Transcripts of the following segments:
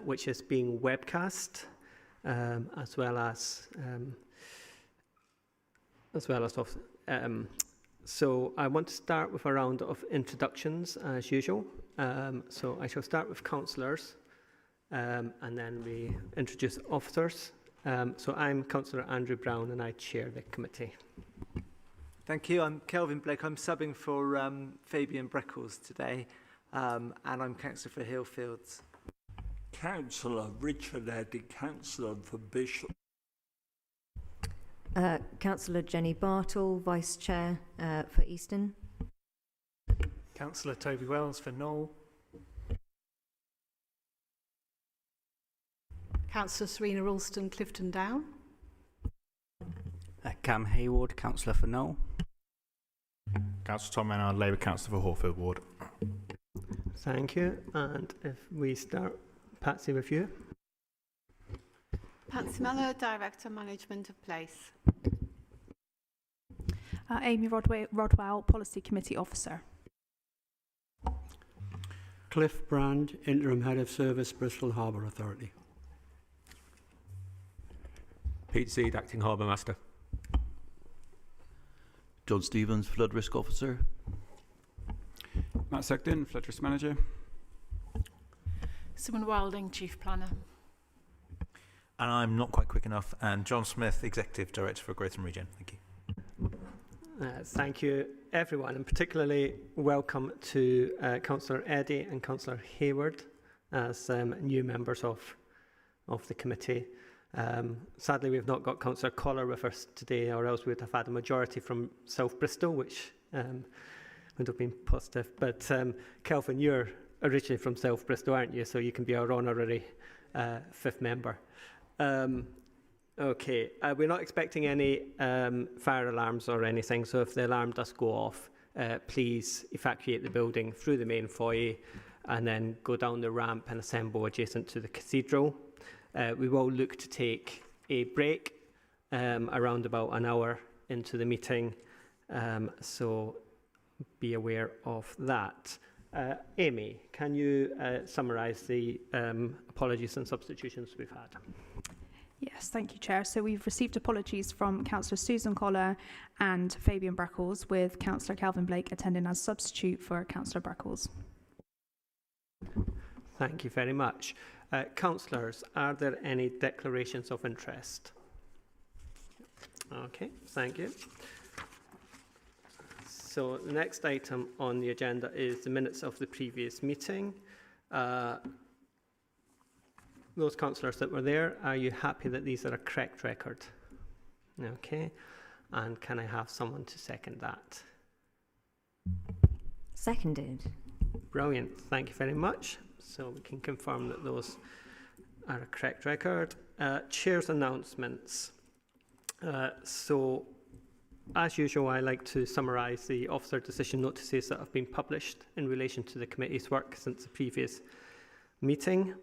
which is being webcast, as well as so I want to start with a round of introductions as usual. So I shall start with councillors, and then we introduce officers. So I'm Councillor Andrew Brown and I chair the committee. Thank you. I'm Kelvin Blake. I'm subbing for Fabian Breckles today, and I'm Councillor for Hillfields. Councillor Richard Eddy, Councillor for Bishop. Councillor Jenny Bartle, Vice Chair for Easton. Councillor Toby Wells for Knoll. Councillor Serena Ralston, Clifton Down. Cam Hayward, Councillor for Knoll. Councillor Tom Maynard, Labour Councillor for Horfield Ward. Thank you. And if we start, Patsy, with you. Patsy Mellor, Director Management of Place. Amy Rodwell, Policy Committee Officer. Cliff Brand, Interim Head of Service, Bristol Harbour Authority. Pete Seed, Acting Harbour Master. John Stevens, Flood Risk Officer. Matt Segdon, Flood Risk Manager. Simon Wilding, Chief Planner. And I'm not quite quick enough, and John Smith, Executive Director for Greater Region. Thank you. Thank you, everyone, and particularly welcome to Councillor Eddy and Councillor Hayward as new members of the committee. Sadly, we've not got Councillor Collar with us today, or else we would have had a majority from South Bristol, which would have been positive. But Kelvin, you're originally from South Bristol, aren't you? So you can be our honorary fifth member. Okay, we're not expecting any fire alarms or anything, so if the alarm does go off, please evacuate the building through the main foyer and then go down the ramp and assemble adjacent to the cathedral. We will look to take a break around about an hour into the meeting, so be aware of that. Amy, can you summarise the apologies and substitutions we've had? Yes, thank you, Chair. So we've received apologies from Councillor Susan Collar and Fabian Breckles, with Councillor Kelvin Blake attending as substitute for Councillor Breckles. Thank you very much. Councillors, are there any declarations of interest? Okay, thank you. So the next item on the agenda is the minutes of the previous meeting. Those councillors that were there, are you happy that these are a correct record? Okay, and can I have someone to second that? Seconded. Brilliant, thank you very much. So we can confirm that those are a correct record. Chair's announcements. So, as usual, I like to summarise the officer decision notices that have been published in relation to the committee's work since the previous meeting.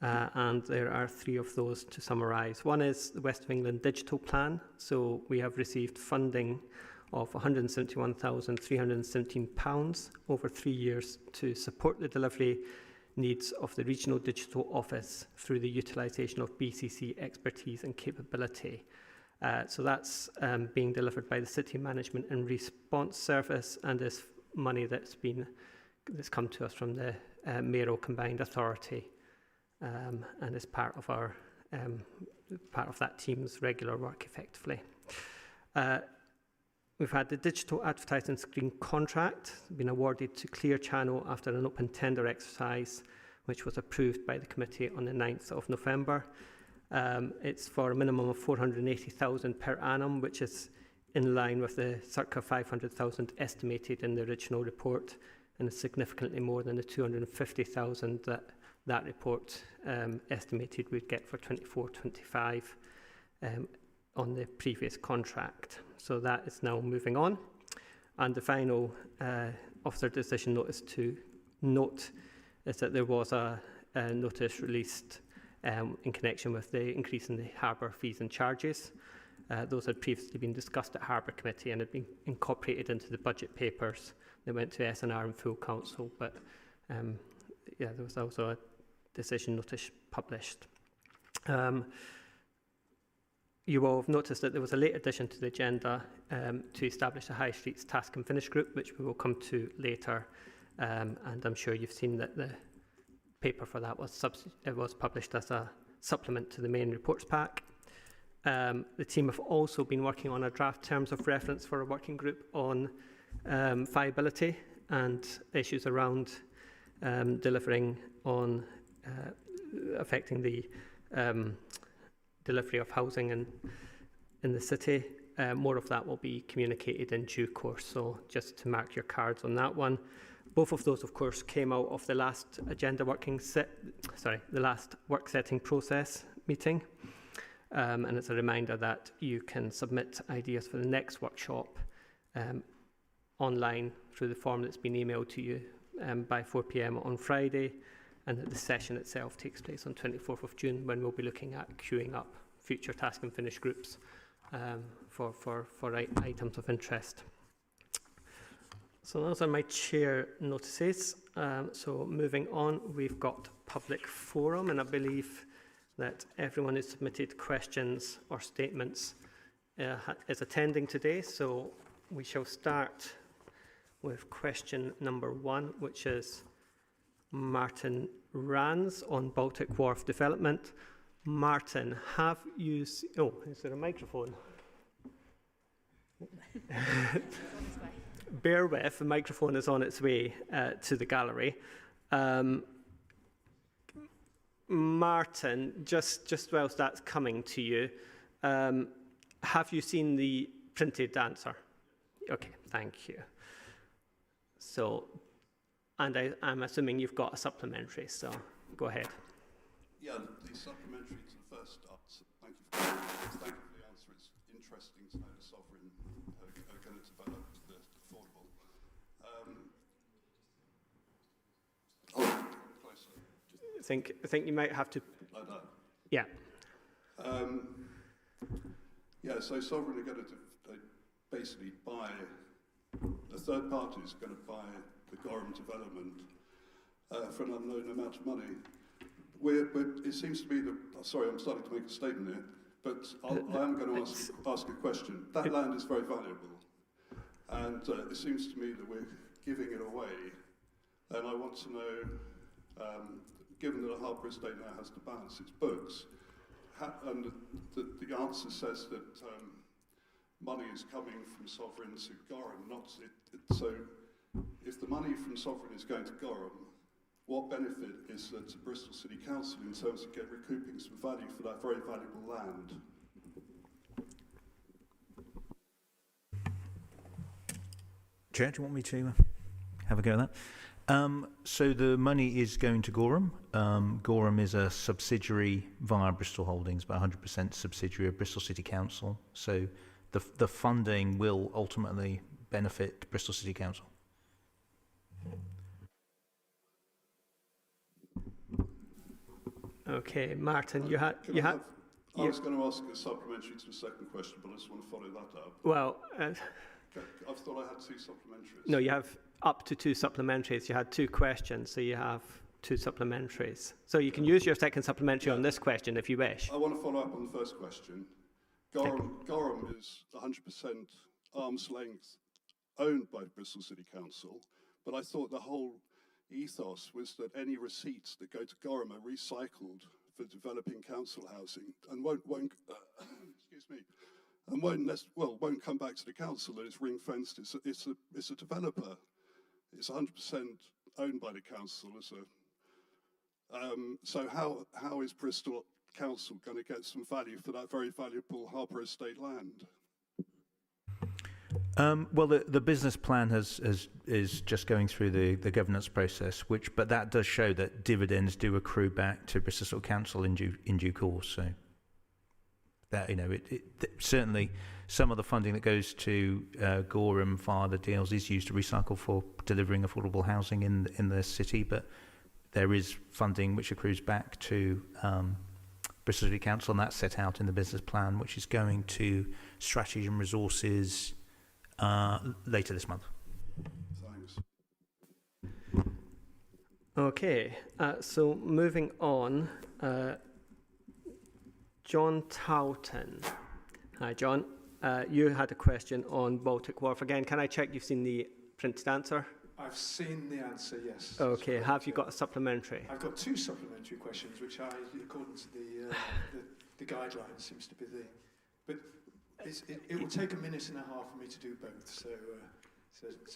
And there are three of those to summarise. One is the West of England Digital Plan. So we have received funding of £171,317 over 3 years to support the delivery needs of the Regional Digital Office through the utilisation of BCC expertise and capability. So that's being delivered by the City Management and Response Service, and is money that's come to us from the Mayoral Combined Authority. And is part of our part of that team's regular work effectively. We've had the digital advertising screen contract been awarded to Clear Channel after an open tender exercise, which was approved by the committee on the 9th of November. It's for a minimum of £480,000 per annum, which is in line with the circa £500,000 estimated in the original report, and is significantly more than the £250,000 that report estimated we'd get for 24-25 on the previous contract. So that is now moving on. And the final officer decision notice to note is that there was a notice released in connection with the increase in the harbour fees and charges. Those had previously been discussed at Harbour Committee and had been incorporated into the budget papers. They went to SNR and full council, but yeah, there was also decision notice published. You will have noticed that there was a late addition to the agenda to establish a High Streets Task and Finish group, which we will come to later. And I'm sure you've seen that the paper for that was published as a supplement to the main reports pack. The team have also been working on a draft terms of reference for a working group on viability and issues around delivering on affecting the delivery of housing in the city. More of that will be communicated in due course, so just to mark your cards on that one. Both of those, of course, came out of the last the last work setting process meeting. And it's a reminder that you can submit ideas for the next workshop online through the form that's been emailed to you by 4 p.m. on Friday, and that the session itself takes place on 24th of June, when we'll be looking at queuing up future task and finish groups for items of interest. So those are my chair notices. So moving on, we've got public forum, and I believe that everyone who submitted questions or statements is attending today. So we shall start with question number 1, which is Martin Rands on Baltic Wharf development. Martin, have you... Oh, is there a microphone? Bear with, the microphone is on its way to the gallery. Martin, just whilst that's coming to you, have you seen the printed answer? Okay, thank you. So, and I'm assuming you've got a supplementary, so go ahead. Yeah, the supplementary to the first answer. Thank you for the answer. It's interesting to know the sovereign are going to develop the affordable. Closer. I think you might have to. Like that. Yeah. Yeah. So sovereign are going to basically buy. A third party is going to buy the Gorham development for an unknown amount of money. It seems to be that. Sorry, I'm starting to make a statement here, but I am going to ask a question. That land is very valuable, and it seems to me that we're giving it away. And I want to know, given that a Harbour Estate now has to balance its books, and the answer says that money is coming from Sovereign to Gorham, so if the money from Sovereign is going to Gorham, what benefit is there to Bristol City Council in terms of recouping some value for that very valuable land? Chair, do you want me to have a go at that? So the money is going to Gorham. Gorham is a subsidiary via Bristol Holdings, but 100% subsidiary of Bristol City Council. So the funding will ultimately benefit Bristol City Council. Okay, Martin, you had. I was going to ask a supplementary to the second question, but I just want to follow that up. Well, I thought I had 2 supplementaries. No, you have up to 2 supplementaries. You had 2 questions, so you have 2 supplementaries. So you can use your second supplementary on this question if you wish. I want to follow up on the first question. Gorham is 100% arm's length owned by Bristol City Council, but I thought the whole ethos was that any receipts that go to Gorham are recycled for developing council housing and won't excuse me, and won't come back to the council. That it's ring fenced. It's a developer. It's 100% owned by the council. So how is Bristol Council going to get some value for that very valuable Harbour Estate land? Well, the business plan is just going through the governance process, but that does show that dividends do accrue back to Bristol Council in due course. So that certainly some of the funding that goes to Gorham via the deals is used to recycle for delivering affordable housing in the city, but there is funding which accrues back to Bristol City Council, and that's set out in the business plan, which is going to strategy and resources later this month. Thanks. Okay, so moving on, John Towton. Hi, John. You had a question on Baltic Wharf. Again, can I check you've seen the printed answer? I've seen the answer, yes. Okay, have you got a supplementary? I've got two supplementary questions, which according to the guidelines, seems to be but it will take a minute and a half for me to do both, so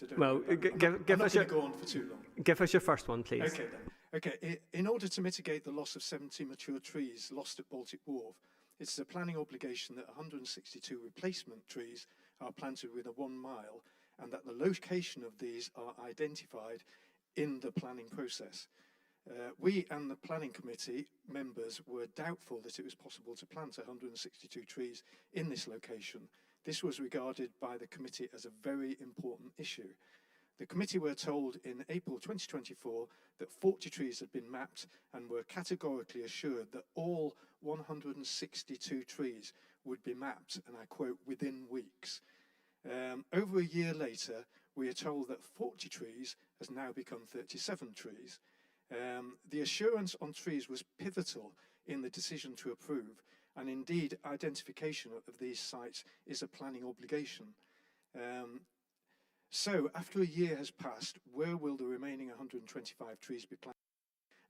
don't well, give us go on for too long. Give us your first one, please. Okay, then. Okay, in order to mitigate the loss of 70 mature trees lost at Baltic Wharf, it's a planning obligation that 162 replacement trees are planted within 1 mile and that the location of these are identified in the planning process. We and the planning committee members were doubtful that it was possible to plant 162 trees in this location. This was regarded by the committee as a very important issue. The committee were told in April 2024 that 40 trees had been mapped and were categorically assured that all 162 trees would be mapped, and I quote, within weeks. Over a year later, we are told that 40 trees has now become 37 trees. The assurance on trees was pivotal in the decision to approve, and indeed identification of these sites is a planning obligation. So after a year has passed, where will the remaining 125 trees be planted?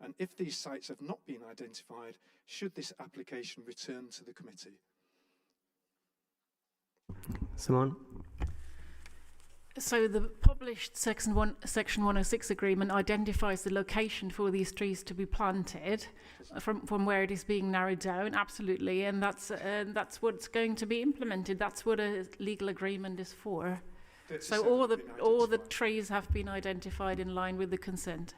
And if these sites have not been identified, should this application return to the committee? Simone? So the published Section 106 agreement identifies the location for these trees to be planted from where it is being narrowed down, absolutely, and that's what's going to be implemented. That's what a legal agreement is for. So all the trees have been identified in line with the consent.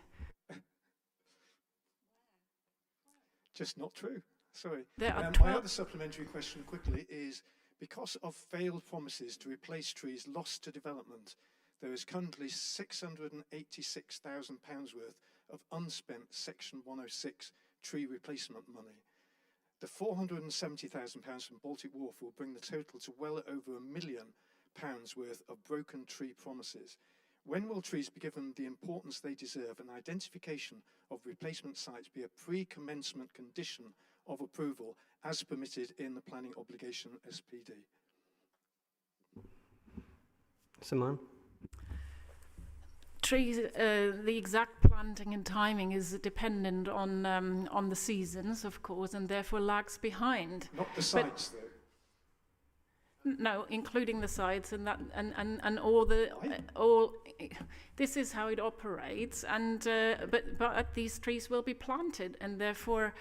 Just not true. Sorry. My other supplementary question quickly is, because of failed promises to replace trees lost to development, there is currently £686,000 worth of unspent Section 106 tree replacement money. The £470,000 from Baltic Wharf will bring the total to well over £1 million worth of broken tree promises. When will trees be given the importance they deserve and identification of replacement sites be a pre-commencement condition of approval as permitted in the planning obligation SPD? Simone? Trees, the exact planting and timing is dependent on the seasons, of course, and therefore lags behind. Not the sites, though. No, including the sites and all. This is how it operates, and but these trees will be planted, and therefore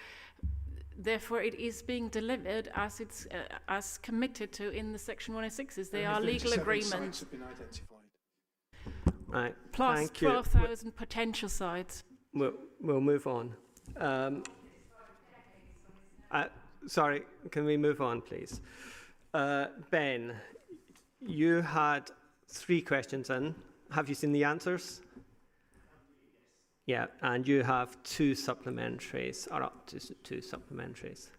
it is being delivered as it's as committed to in the Section 106s. They are legal agreements. Sites have been identified. Right. Plus 12,000 potential sites. We'll move on. Sorry, can we move on, please? Ben, you had 3 questions in. Have you seen the answers? Yeah, and you have 2 supplementaries, or up to 2 supplementaries.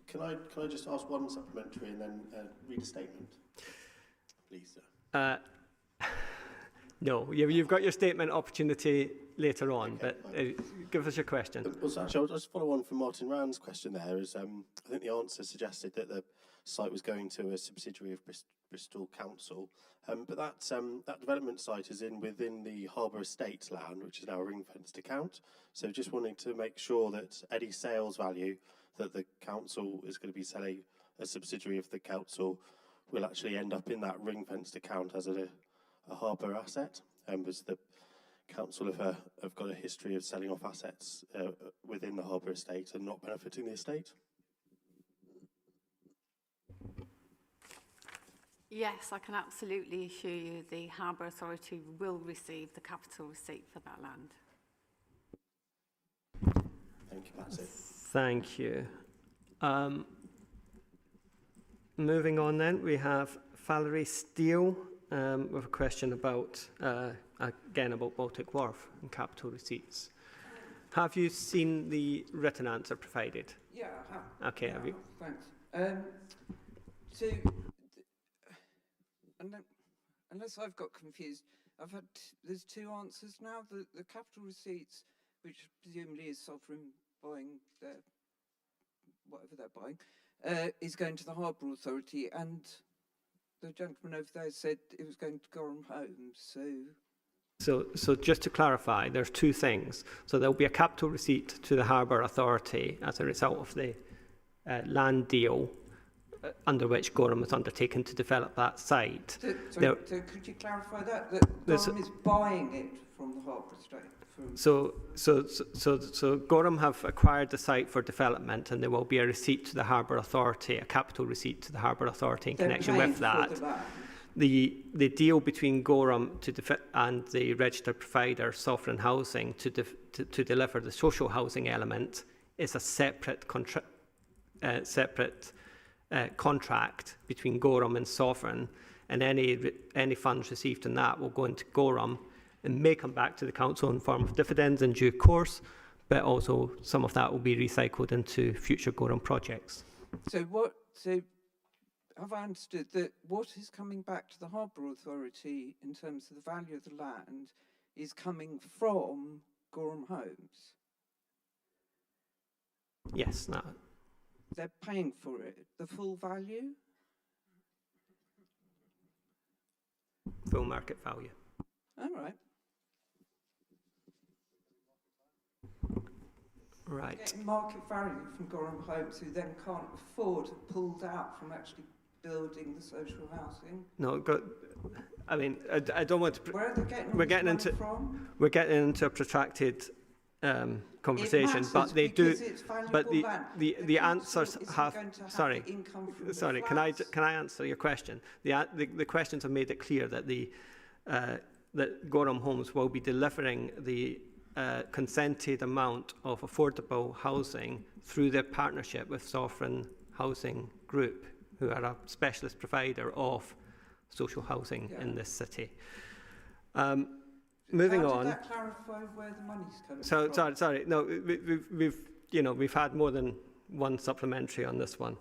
Can I just ask one supplementary and then read a statement, please, sir? No, you've got your statement opportunity later on, okay, but give us your question. Actually, I'll just follow on from Martin Rand's question there. I think the answer suggested that the site was going to a subsidiary of Bristol Council, but that development site is within the Harbour Estate land, which is now a ring-fenced account. So just wanting to make sure that any sales value that the council is going to be selling a subsidiary of the council will actually end up in that ring-fenced account as a harbour asset, because the council have got a history of selling off assets within the Harbour Estate and not benefiting the estate. Yes, I can absolutely assure you the Harbour Authority will receive the capital receipt for that land. Thank you, Patsy. Thank you. Moving on then, we have Valerie Steele with a question about, again, about Baltic Wharf and capital receipts. Have you seen the written answer provided? Yeah, I have. Okay, have you? Thanks. Unless I've got confused, there's 2 answers now. The capital receipts which presumably is Sovereign buying their, whatever they're buying, is going to the Harbour Authority, and the gentleman over there said it was going to Gorham Homes, So just to clarify, there's two things. So there'll be a capital receipt to the Harbour Authority as a result of the land deal under which Gorham has undertaken to develop that site. So could you clarify that Gorham is buying it from the Harbour Estate? So Gorham have acquired the site for development, and there will be a receipt to the Harbour Authority, a capital receipt to the Harbour Authority in connection with that. The deal between Gorham and the registered provider, Sovereign Housing, to deliver the social housing element is a separate contract between Gorham and Sovereign, and any funds received in that will go into Gorham and may come back to the council in form of dividends in due course, but also some of that will be recycled into future Gorham projects. So have I understood that what is coming back to the Harbour Authority in terms of the value of the land is coming from Gorham Homes? Yes, no. They're paying for it, the full value? Full market value. All right. Right. Getting market value from Gorham Homes, who then can't afford to pull out from actually building the social housing. No, I mean, I don't want to. Where are they getting we're getting into from? We're getting into a protracted conversation, but they do. But the answers have. Sorry. Can I answer your question? The questions have made it clear that that Gorham Homes will be delivering the consented amount of affordable housing through their partnership with Sovereign Housing Group, who are a specialist provider of social housing in this city. Moving on. Did that clarify where the money's coming from? Sorry. No, we've had more than one supplementary on this one.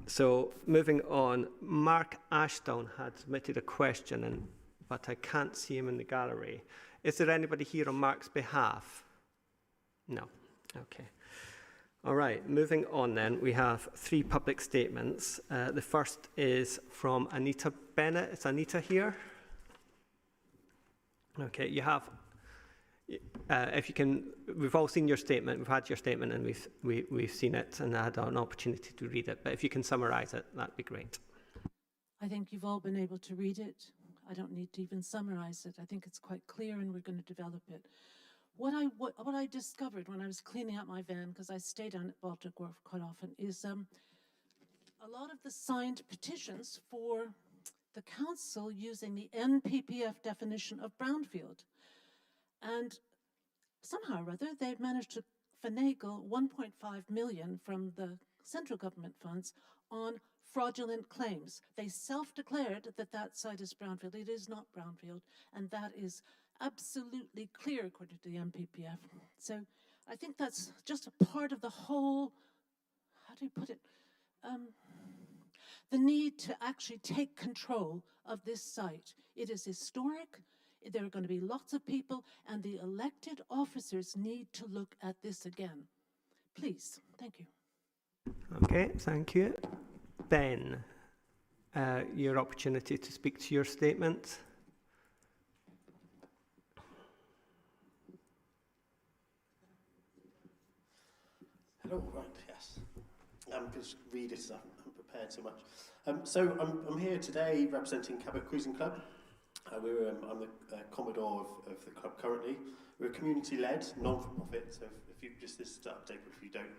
So moving on, Mark Ashton had submitted a question, but I can't see him in the gallery. Is there anybody here on Mark's behalf? No. Okay. All right, moving on then, we have 3 public statements. The first is from Anita Bennett. Is Anita here? Okay, you have, if you can, we've all seen your statement, we've had your statement, and we've seen it and had an opportunity to read it, but if you can summarise it, that'd be great. I think you've all been able to read it. I don't need to even summarise it. I think it's quite clear, and we're going to develop it. What I discovered when I was cleaning out my van, because I stay down at Baltic Wharf quite often, is a lot of the signed petitions for the council using the NPPF definition of brownfield. And somehow or other, they've managed to finagle 1.5 million from the central government funds on fraudulent claims. They self-declared that that site is brownfield. It is not brownfield, and that is absolutely clear according to the NPPF. So I think that's just a part of the whole, how do you put it, the need to actually take control of this site. It is historic. There are going to be lots of people, and the elected officers need to look at this again. Please, thank you. Okay, thank you. Ben, your opportunity to speak to your statement. Hello, right, yes. Just read it, I'm prepared so much. So I'm here today representing Cabot Cruising Club. I'm the Commodore of the club currently. We're a community-led, non-for-profit, so if you just this update, if you don't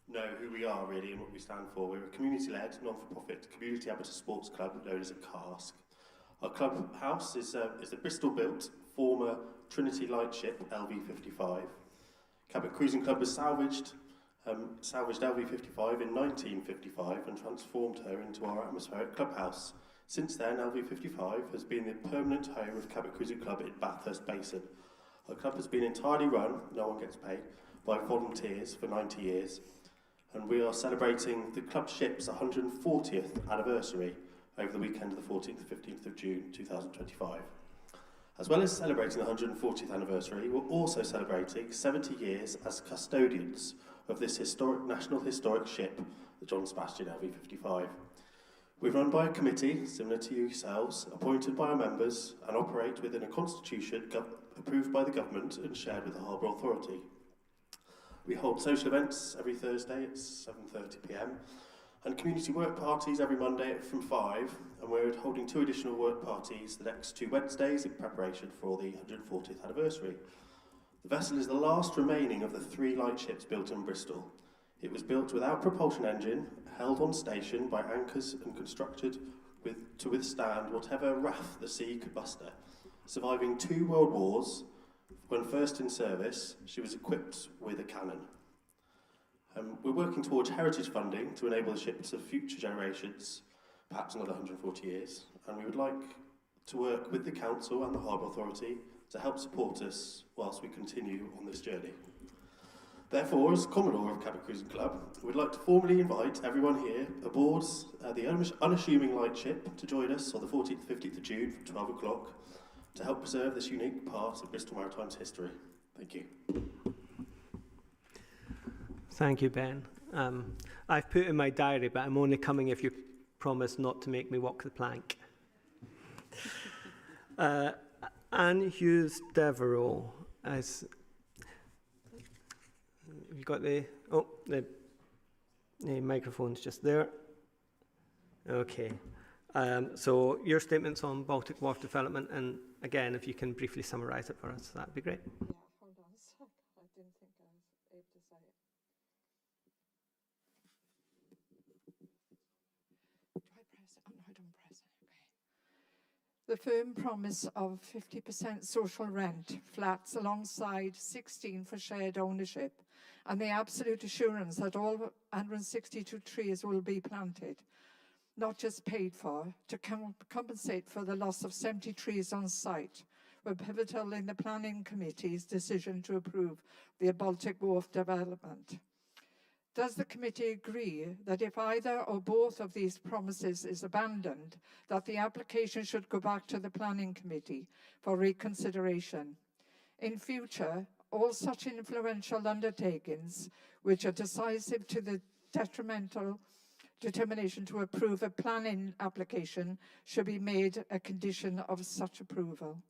know who we are really and what we stand for, we're a community-led, non-for-profit, community amateur sports club known as a CASC. Our club house is a Bristol-built former Trinity lightship LV55. Cabot Cruising Club was salvaged LV55 in 1955 and transformed her into our atmospheric clubhouse. Since then, LV55 has been the permanent home of Cabot Cruising Club in Bathurst Basin. Our club has been entirely run, no one gets paid, by volunteers for 90 years, and we are celebrating the club ship's 140th anniversary over the weekend of the 14th to 15th of June 2025. As well as celebrating the 140th anniversary, we're also celebrating 70 years as custodians of this national historic ship, the John Sebastian LV55. We're run by a committee, similar to yourselves, appointed by our members and operate within a constitution approved by the government and shared with the Harbour Authority. We hold social events every Thursday at 7:30 p.m. and community work parties every Monday from 5, and we're holding 2 additional work parties the next 2 Wednesdays in preparation for the 140th anniversary. The vessel is the last remaining of the 3 lightships built in Bristol. It was built without propulsion engine, held on station by anchors and constructed to withstand whatever wrath the sea could muster. Surviving 2 world wars, when first in service, she was equipped with a cannon. We're working towards heritage funding to enable the ship to future generations, perhaps another 140 years, and we would like to work with the Council and the Harbour Authority to help support us whilst we continue on this journey. Therefore, as Commodore of Cabot Cruising Club, we'd like to formally invite everyone here aboard the unassuming lightship to join us on the 14th and 15th of June from 12 o'clock to help preserve this unique part of Bristol Maritime's history. Thank you. Thank you, Ben. I've put in my diary, but I'm only coming if you promise not to make me walk the plank. Anne Hughes Devereux, as you got the microphone's just there. Okay. So your statements on Baltic Wharf development, and again, if you can briefly summarise it for us, that'd be great. Yeah, hold on a sec. I didn't think I was able to say it. Do I press it? Oh, no, I don't press it. Okay. The firm promise of 50% social rent, flats alongside 16 for shared ownership, and the absolute assurance that all 162 trees will be planted, not just paid for, to compensate for the loss of 70 trees on site, were pivotal in the planning committee's decision to approve the Baltic Wharf development. Does the committee agree that if either or both of these promises is abandoned, that the application should go back to the planning committee for reconsideration? In future, all such influential undertakings, which are decisive to the detrimental determination to approve a planning application, should be made a condition of such approval.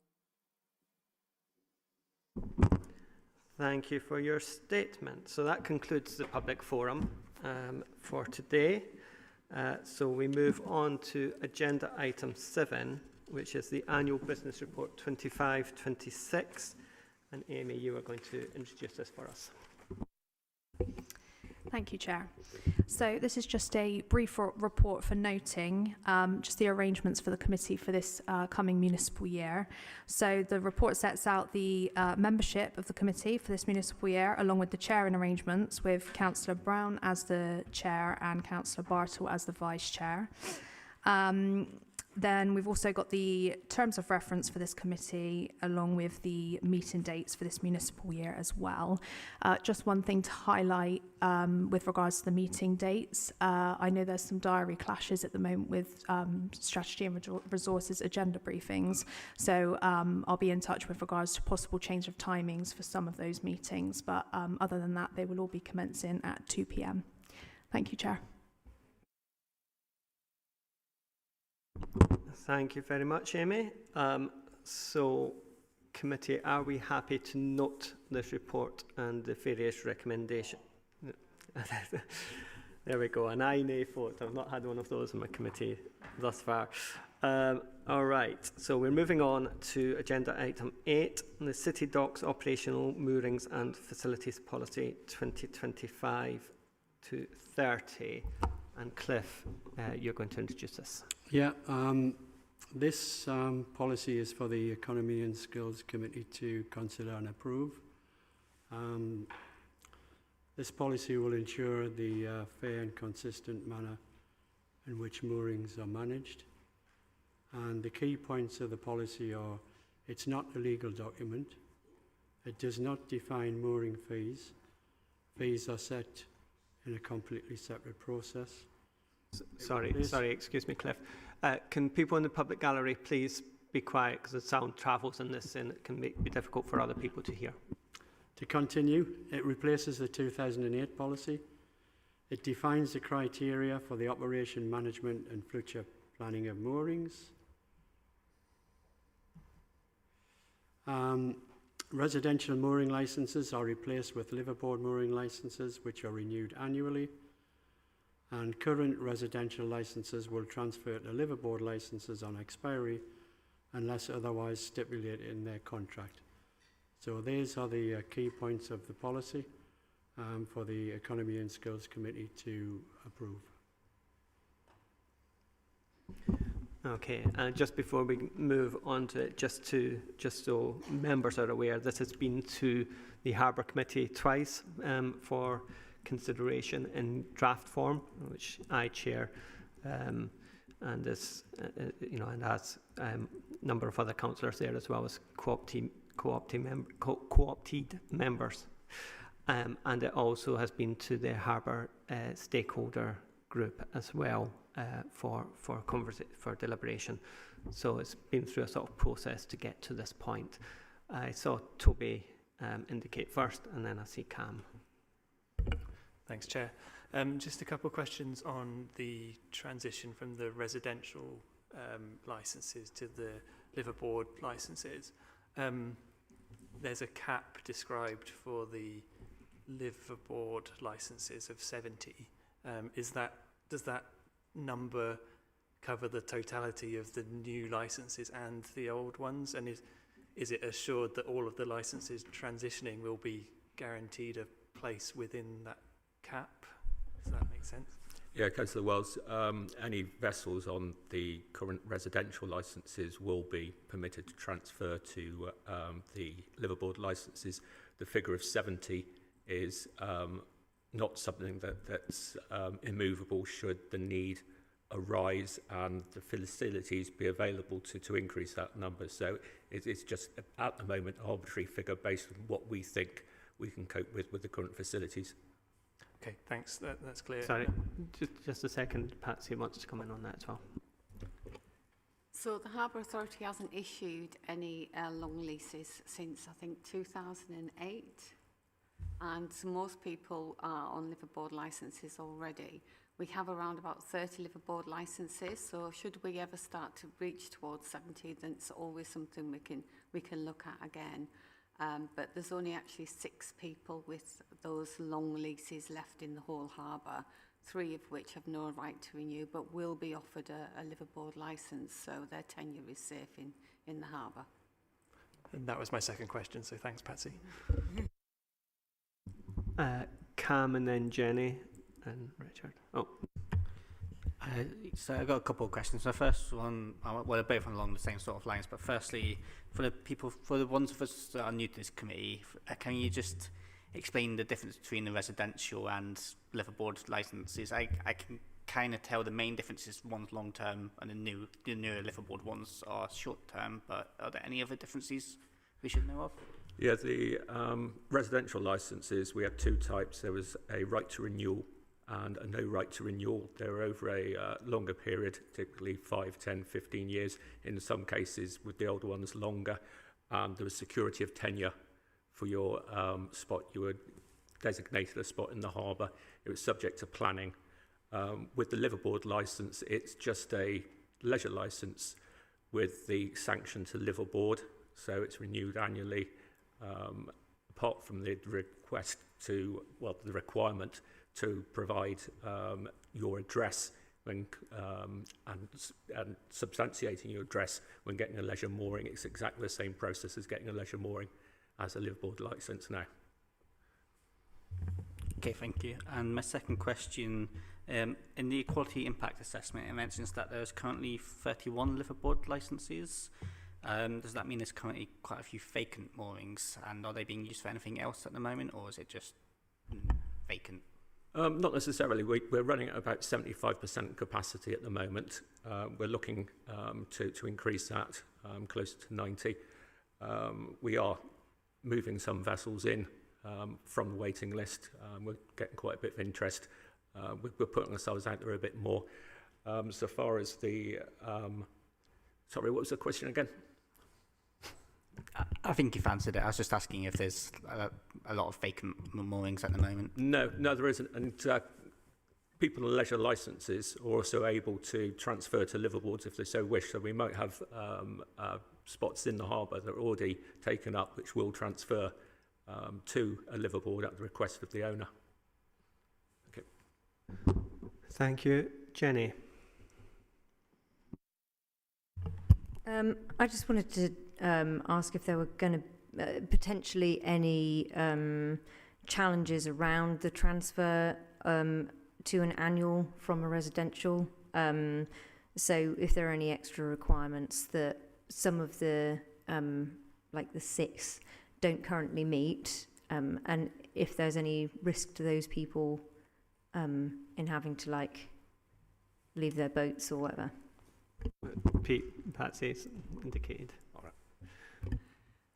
Thank you for your statement. So that concludes the public forum for today. So we move on to agenda item 7, which is the annual business report 25-26. And Amy, you are going to introduce this for us. Thank you, Chair. So this is just a brief report for noting just the arrangements for the committee for this coming municipal year. So the report sets out the membership of the committee for this municipal year, along with the chairing arrangements, with Councillor Brown as the chair and Councillor Bartle as the vice chair. Then we've also got the terms of reference for this committee, along with the meeting dates for this municipal year as well. Just one thing to highlight with regards to the meeting dates. I know there's some diary clashes at the moment with strategy and resources agenda briefings. So I'll be in touch with regards to possible change of timings for some of those meetings. But other than that, they will all be commencing at 2 p.m. Thank you, Chair. Thank you very much, Amy. So, committee, are we happy to note this report and the various recommendations? There we go, an aye nay vote. I've not had one of those in my committee thus far. All right, so we're moving on to agenda item 8, the City Docks Operational Moorings and Facilities Policy 2025-30. And Cliff, you're going to introduce this. Yeah, this policy is for the Economy and Skills Committee to consider and approve. This policy will ensure the fair and consistent manner in which moorings are managed. And the key points of the policy are: it's not a legal document, it does not define mooring fees, fees are set in a completely separate process. Sorry, excuse me, Cliff. Can people in the public gallery please be quiet because the sound travels in this and it can be difficult for other people to hear. To continue, it replaces the 2008 policy. It defines the criteria for the operation, management and future planning of moorings. Residential mooring licences are replaced with liverboard mooring licences, which are renewed annually. And current residential licences will transfer to liverboard licences on expiry unless otherwise stipulated in their contract. So these are the key points of the policy for the Economy and Skills Committee to approve. Okay, and just before we move on to it, just so members are aware, this has been to the Harbour Committee twice for consideration in draft form, which I chair, and this, and as number of other councillors there, as well as co-opted members, and it also has been to the Harbour stakeholder group as well for deliberation. So it's been through a sort of process to get to this point. I saw Toby indicate first, and then I see Cam. Thanks, Chair. Just a couple of questions on the transition from the residential licences to the liverboard licences. There's a cap described for the liverboard licences of 70. Does that number cover the totality of the new licences and the old ones? And is it assured that all of the licences transitioning will be guaranteed a place within that cap? Does that make sense? Yeah, Councillor Wells, any vessels on the current residential licences will be permitted to transfer to the liverboard licences. The figure of 70 is not something that's immovable should the need arise and the facilities be available to increase that number. So it's just at the moment an arbitrary figure based on what we think we can cope with the current facilities. Okay, thanks. That's clear. Sorry, just a second. Patsy wants to come in on that as well. So the Harbour Authority hasn't issued any long leases since, I think, 2008. And so most people are on liverboard licences already. We have around about 30 liverboard licences, so should we ever start to reach towards 70, then it's always something we can look at again. But there's only actually 6 people with those long leases left in the whole harbour, 3 of which have no right to renew, but will be offered a liverboard licence, so their tenure is safe in the harbour. And that was my second question, so thanks, Patsy. Cam and then Jenny and Richard. Oh. So I've got a couple of questions. The first one, well, they're both along the same sort of lines, but firstly, for the ones of us that are new to this committee, can you just explain the difference between the residential and liverboard licences? I can kind of tell the main difference is one's long term and the newer liverboard ones are short term, but are there any other differences we should know of? Yeah, the residential licences, we had 2 types. There was a right to renewal and a no right to renewal. They were over a longer period, typically 5, 10, 15 years. In some cases, with the older ones, longer. There was security of tenure for your spot. You were designated a spot in the harbour. It was subject to planning. With the liverboard licence, it's just a leisure licence with the sanction to liverboard. So it's renewed annually. Apart from the request to, well, the requirement to provide your address when and substantiating your address when getting a leisure mooring. It's exactly the same process as getting a leisure mooring as a liverboard licence now. Okay, thank you. And my second question, in the equality impact assessment, it mentions that there's currently 31 liverboard licences. Does that mean there's currently quite a few vacant moorings, and are they being used for anything else at the moment, or is it just vacant? Not necessarily. We're running at about 75% capacity at the moment. We're looking to increase that closer to 90. We are moving some vessels in from the waiting list. We're getting quite a bit of interest. We're putting ourselves out there a bit more. So far as the Sorry, what was the question again? I think you've answered it. I was just asking if there's a lot of vacant moorings at the moment. No, there isn't. And people on leisure licences are also able to transfer to liveaboards if they so wish. So we might have spots in the harbour that are already taken up, which will transfer to a liveaboard at the request of the owner. Okay. Thank you. Jenny. I just wanted to ask if there were going to potentially any challenges around the transfer to an annual from a residential. So if there are any extra requirements that some of the, like the 6, don't currently meet, and if there's any risk to those people in having to like leave their boats or whatever. Patsy's indicated. All right.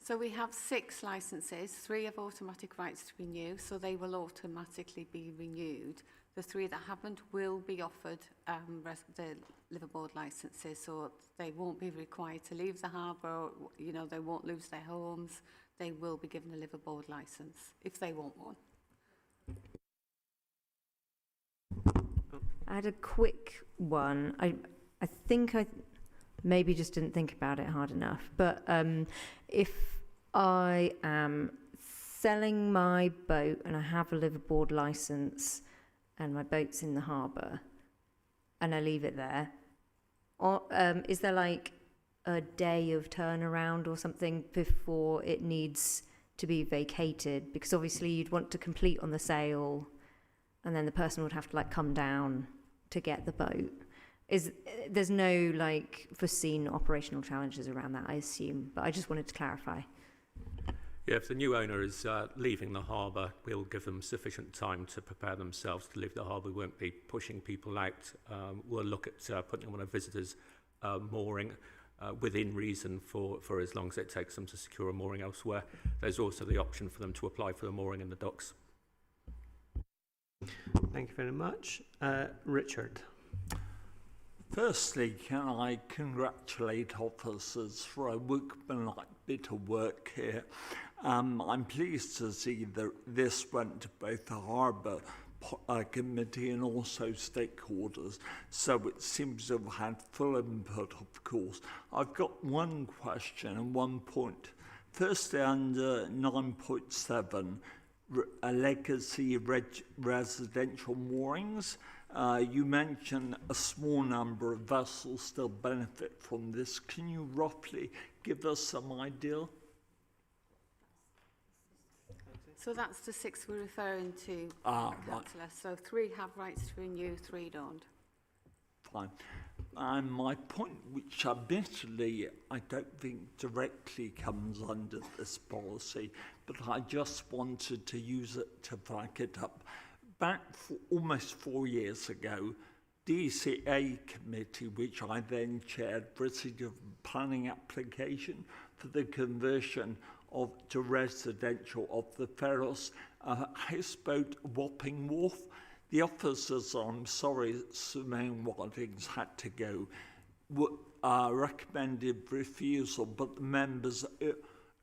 So we have 6 licences, 3 have automatic rights to renew, so they will automatically be renewed. The 3 that haven't will be offered the liveaboard licences, so they won't be required to leave the harbour, you know, they won't lose their homes, they will be given a liveaboard licence if they want one. I had a quick one. I think I maybe just didn't think about it hard enough. But if I am selling my boat and I have a liveaboard licence and my boat's in the harbour and I leave it there, or, is there like a day of turnaround or something before it needs to be vacated? Because obviously you'd want to complete on the sale and then the person would have to like come down to get the boat. There's no like foreseen operational challenges around that, I assume, but I just wanted to clarify. Yeah, if the new owner is leaving the harbour, we'll give them sufficient time to prepare themselves to leave the harbour. We won't be pushing people out. We'll look at putting them on a visitor's mooring within reason for as long as it takes them to secure a mooring elsewhere. There's also the option for them to apply for the mooring in the docks. Thank you very much. Richard. Firstly, can I congratulate officers for a workmanlike bit of work here. I'm pleased to see that this went to both the Harbour Committee and also stakeholders, so it seems to have had full input, of course. I've got one question and one point. Firstly, under 9.7, legacy residential moorings, you mentioned a small number of vessels still benefit from this. Can you roughly give us some idea? So that's the 6 we're referring to, Right. Councillor. So 3 have rights to renew, 3 don't. Fine. And my point, which admittedly I don't think directly comes under this policy, but I just wanted to use it to back it up. Back almost 4 years ago, DCA committee, which I then chaired, received a planning application for the conversion to residential of the Ferris houseboat Wapping Wharf. The officers, I'm sorry, Sumain Waddings had to go, recommended refusal, but the members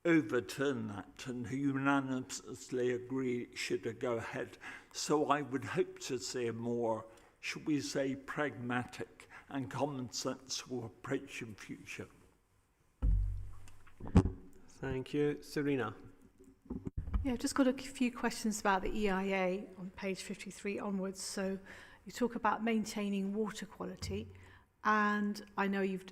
overturned that and unanimously agreed it should go ahead. So I would hope to see a more, should we say, pragmatic and common sense approach in future. Thank you. Serena. Yeah, I've just got a few questions about the EIA on page 53 onwards. So you talk about maintaining water quality, and I know you've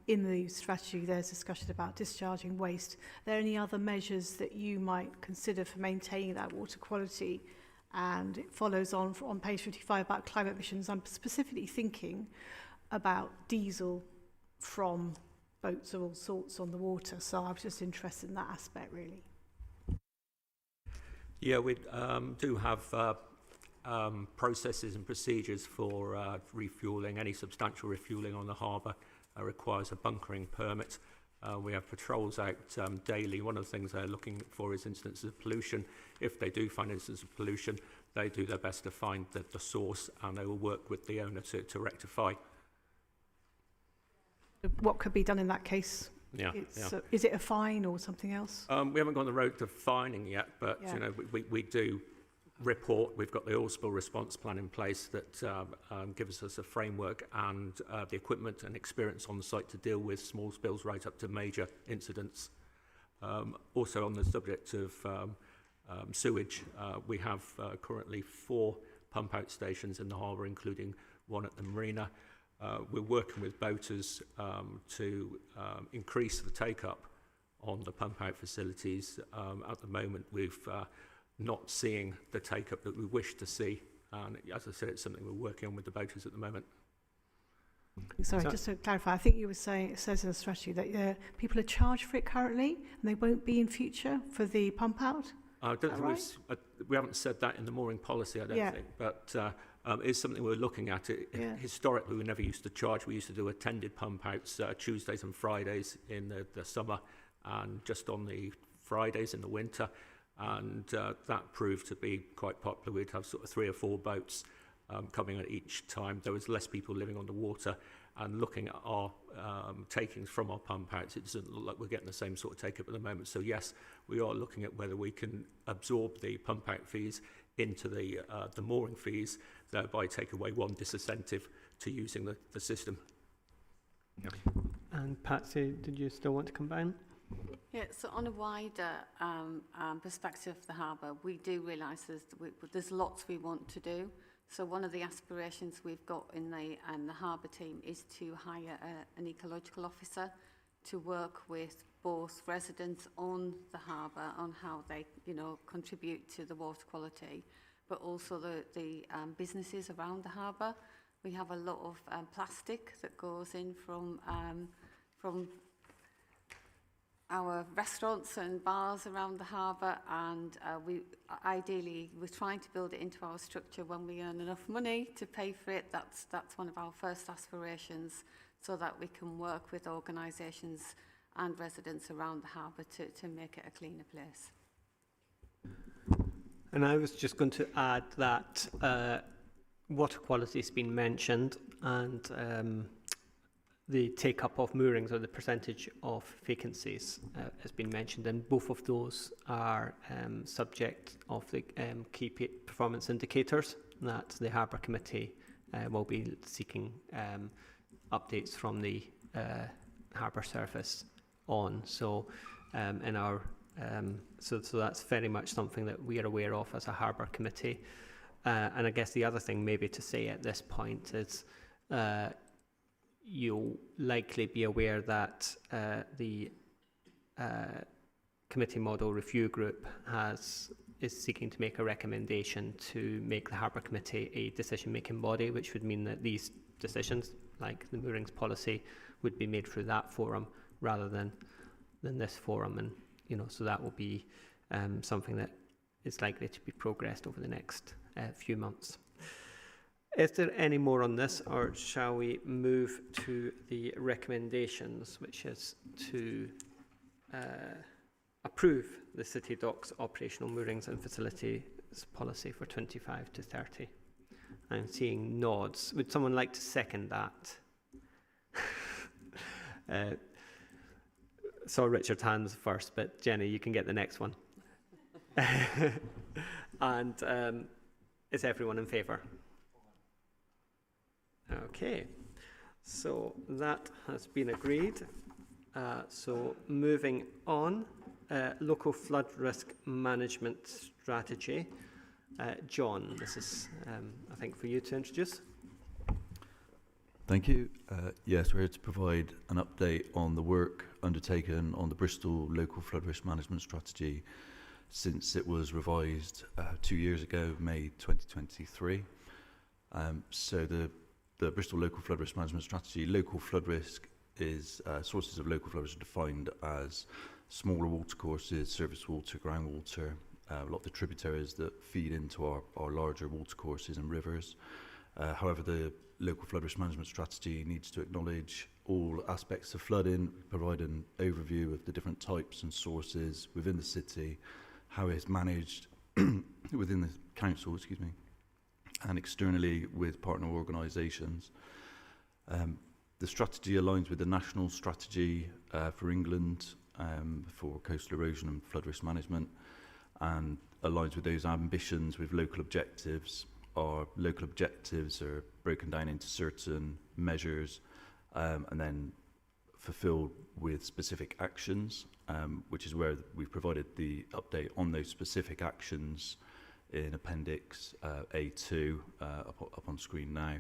in the strategy there's discussion about discharging waste. Are there any other measures that you might consider for maintaining that water quality? And it follows on page 55 about climate emissions. I'm specifically thinking about diesel from boats of all sorts on the water. So I was just interested in that aspect, really. Yeah, we do have processes and procedures for refuelling. Any substantial refuelling on the harbour requires a bunkering permit. We have patrols out daily. One of the things they're looking for is instances of pollution. If they do find instances of pollution, they do their best to find the source, and they will work with the owner to rectify. what could be done in that case? Yeah, Is it a fine or something else? We haven't gone the road to fining yet, but Yeah. you know, we do report. We've got the oil spill response plan in place that gives us a framework and the equipment and experience on the site to deal with small spills right up to major incidents. Also on the subject of sewage, we have currently 4 pump out stations in the harbour, including one at the marina. We're working with boaters to increase the take-up on the pump-out facilities. At the moment, we've not seeing the take-up that we wish to see. And as I said, it's something we're working on with the boaters at the moment. Sorry, just to clarify, I think you were saying, it says in the strategy that people are charged for it currently, and they won't be in future for the pump-out? I don't think we haven't said that in the mooring policy, I don't think, but it's something we're looking at. Historically, we never used to charge. We used to do attended pump-outs Tuesdays and Fridays in the summer and just on the Fridays in the winter, and that proved to be quite popular. We'd have sort of 3 or 4 boats coming at each time. There was less people living on the water, and looking at our takings from our pump outs, it doesn't look like we're getting the same sort of take up at the moment. So yes, we are looking at whether we can absorb the pump out fees into the mooring fees, thereby take away one disincentive to using the system. Yeah. And Patsy, did you still want to combine? Yeah, so on a wider perspective of the harbour, we do realise there's lots we want to do. So one of the aspirations we've got in the harbour team is to hire an ecological officer to work with both residents on the harbour on how they, contribute to the water quality, but also the businesses around the harbour. We have a lot of plastic that goes in from our restaurants and bars around the harbour, and we're trying to build it into our structure when we earn enough money to pay for it. That's one of our first aspirations, so that we can work with organisations and residents around the harbour to make it a cleaner place. And I was just going to add that water quality has been mentioned, and the take-up of moorings, or the percentage of vacancies, has been mentioned, and both of those are subject of the key performance indicators that the Harbour Committee will be seeking updates from the Harbour Service on. So, in our so that's very much something that we are aware of as a Harbour Committee. And I guess the other thing maybe to say at this point is, you'll likely be aware that the Committee Model Review Group is seeking to make a recommendation to make the Harbour Committee a decision-making body, which would mean that these decisions, like the moorings policy, would be made through that forum rather than this forum. And so that will be something that is likely to be progressed over the next few months. Is there any more on this, or shall we move to the recommendations, which is to approve the City Docks operational moorings and facilities policy for 25 to 30? I'm seeing nods. Would someone like to second that? Saw Richard's hands first, but Jenny, you can get the next one. And is everyone in favour? Okay, so that has been agreed. So moving on, local flood risk management strategy. John, this is, I think, for you to introduce. Thank you. Yes, we're here to provide an update on the work undertaken on the Bristol local flood risk management strategy since it was revised 2 years ago, May 2023. So the Bristol local flood risk management strategy, local flood risk is sources of local flood risk are defined as smaller watercourses, surface water, groundwater, a lot of the tributaries that feed into our larger watercourses and rivers. However, the local flood risk management strategy needs to acknowledge all aspects of flooding, provide an overview of the different types and sources within the city, how it's managed within the council, and externally with partner organisations. The strategy aligns with the national strategy for England for coastal erosion and flood risk management, and aligns with those ambitions with local objectives. Our local objectives are broken down into certain measures and then fulfilled with specific actions, which is where we've provided the update on those specific actions in Appendix A2 up on screen now.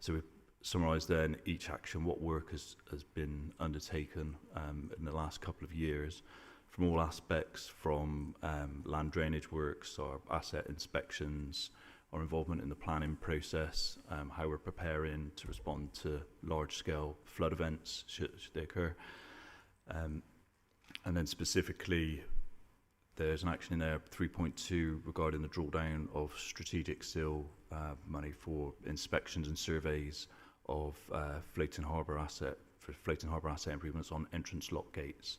So we've summarised then each action, what work has been undertaken in the last couple of years from all aspects, from land drainage works, our asset inspections, our involvement in the planning process, how we're preparing to respond to large-scale flood events should they occur. And then specifically, there's an action in there, 3.2, regarding the drawdown of strategic SIL money for inspections and surveys of floating harbour asset improvements on entrance lock gates,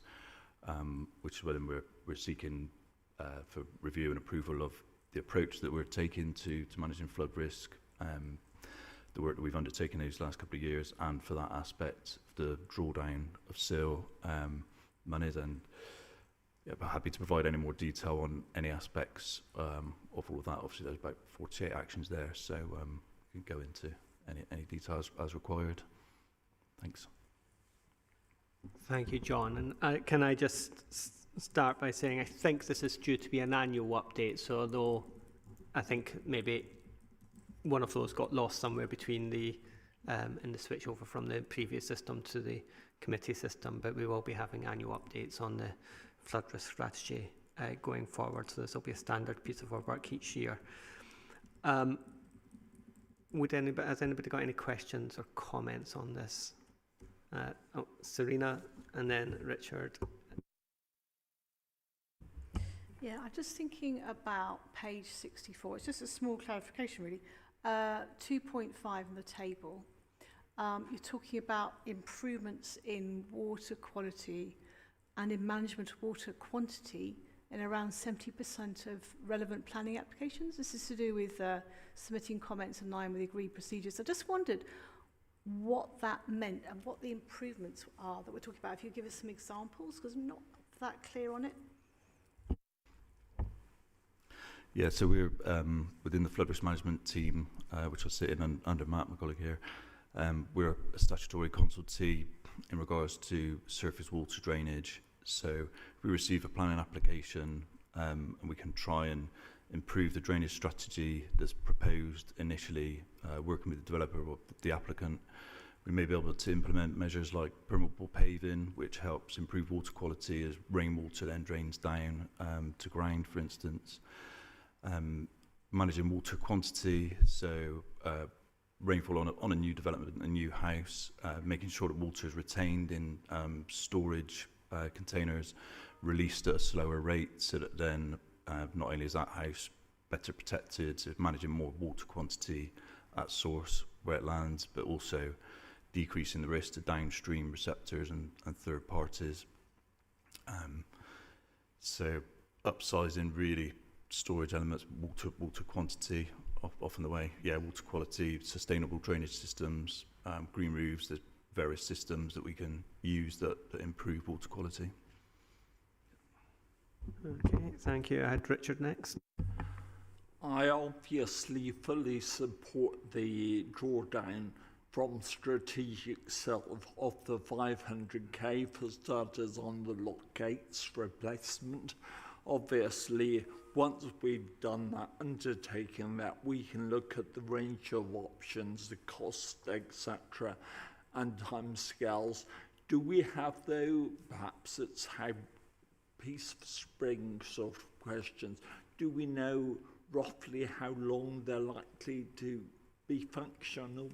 which is when we're seeking for review and approval of the approach that we're taking to managing flood risk, the work that we've undertaken these last couple of years, and for that aspect, the drawdown of SIL monies. And yeah, but happy to provide any more detail on any aspects of all of that. Obviously, there's about 48 actions there, so we can go into any details as required. Thanks. Thank you, John. And can I just start by saying I think this is due to be an annual update, so although I think maybe one of those got lost somewhere between the in the switchover from the previous system to the committee system, but we will be having annual updates on the flood risk strategy going forward, so this will be a standard piece of our work each year. Has anybody got any questions or comments on this? Serena, and then Richard. Yeah, I'm just thinking about page 64. It's just a small clarification, really. 2.5 in the table. You're talking about improvements in water quality and in management of water quantity in around 70% of relevant planning applications. This is to do with submitting comments in line with the agreed procedures. I just wondered what that meant and what the improvements are that we're talking about. If you give us some examples, because I'm not that clear on it. Yeah, so we're within the flood risk management team, which I sit in under Matt, my colleague here. We're a statutory consultee in regards to surface water drainage. So we receive a planning application and we can try and improve the drainage strategy that's proposed initially, working with the developer or the applicant. We may be able to implement measures like permeable paving, which helps improve water quality as rainwater then drains down to ground, for instance. Managing water quantity, so rainfall on a new development, a new house, making sure that water is retained in storage containers, released at a slower rate, so that then not only is that house better protected, so managing more water quantity at source where it lands, but also decreasing the risk to downstream receptors and third parties. So upsizing really storage elements, water quantity, often the way, water quality, sustainable drainage systems, green roofs, there's various systems that we can use that improve water quality. Okay, thank you. I had Richard next. I obviously fully support the drawdown from strategic SIL of the 500k for starters on the lock gates replacement. Obviously, once we've done that, undertaken that, we can look at the range of options, the cost, etc., and timescales. Do we have, though, perhaps it's how piece of spring sort of questions, do we know roughly how long they're likely to be functional?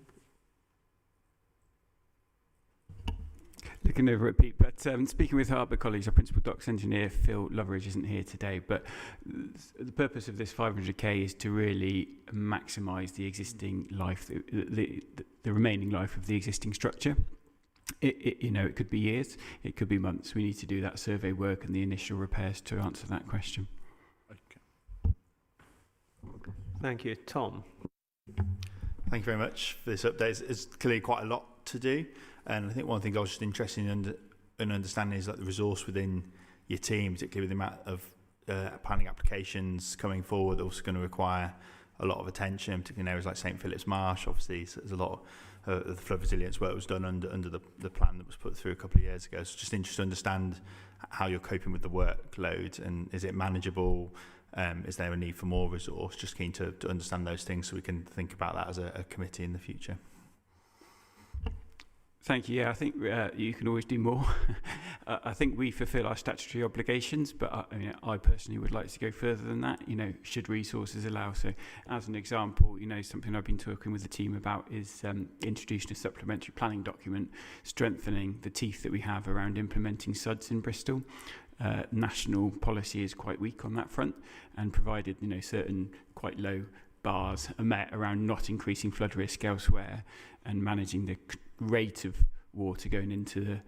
Looking over at Pete, but speaking with Harbour colleagues, our Principal Docks Engineer Phil Loveridge isn't here today, but the purpose of this 500k is to really maximise the existing life, the remaining life of the existing structure. It could be years, it could be months. We need to do that survey work and the initial repairs to answer that question. Okay. Thank you. Tom. Thank you very much for this update. It's clearly quite a lot to do. And I think one thing I was just interested in understanding is like the resource within your team, particularly with the amount of planning applications coming forward, also going to require a lot of attention, particularly in areas like St Philip's Marsh. Obviously, so there's a lot of the flood resilience work was done under the plan that was put through a couple of years ago. So just interested to understand how you're coping with the workload, and is it manageable? Is there a need for more resource? Just keen to understand those things so we can think about that as a committee in the future. Thank you. Yeah, I think you can always do more. I think we fulfil our statutory obligations, but I personally would like to go further than that, should resources allow. So as an example, something I've been talking with the team about is introducing a supplementary planning document, strengthening the teeth that we have around implementing SUDS in Bristol. National policy is quite weak on that front, and provided, certain quite low bars are met around not increasing flood risk elsewhere and managing the rate of water going into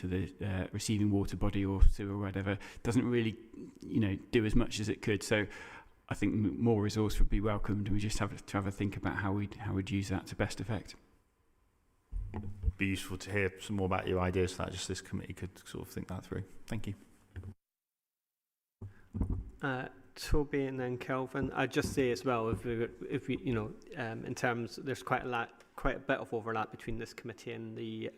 the receiving water body or sewer or whatever, doesn't really do as much as it could. So I think more resource would be welcomed, and we just have to have a think about how we'd use that to best effect. Be useful to hear some more about your ideas for that, just this committee could sort of think that through. Thank you. Toby and then Kelvin. I'd just say as well, if we in terms, there's quite a bit of overlap between this committee and the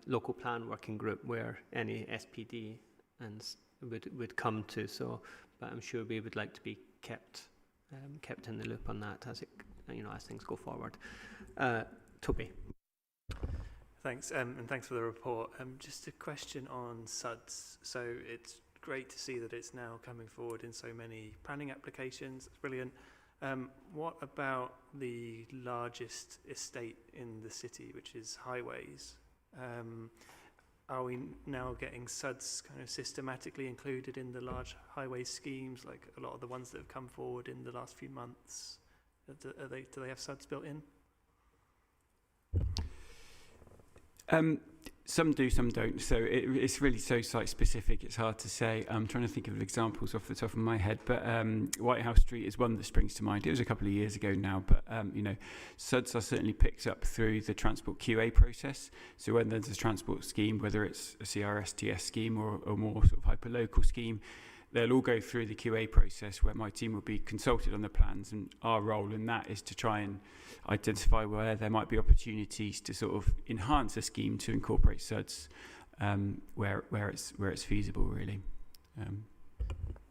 local plan working group, where any SPD and would come to. So, but I'm sure we would like to be kept in the loop on that as as things go forward. Toby. Thanks, and thanks for the report. Just a question on SUDS. So it's great to see that it's now coming forward in so many planning applications. It's brilliant. What about the largest estate in the city, which is highways? Are we now getting SUDS kind of systematically included in the large highway schemes, like a lot of the ones that have come forward in the last few months? Do they have SUDS built in? Some do, some don't. So it's really so site specific. It's hard to say. I'm trying to think of examples off the top of my head, but White House Street is one that springs to mind. It was a couple of years ago now, but SUDS are certainly picked up through the transport QA process. So when there's a transport scheme, whether it's a CRSTS scheme or a more sort of hyper-local scheme, they'll all go through the QA process where my team will be consulted on the plans, and our role in that is to try and identify where there might be opportunities to sort of enhance a scheme to incorporate SUDS where it's feasible, really.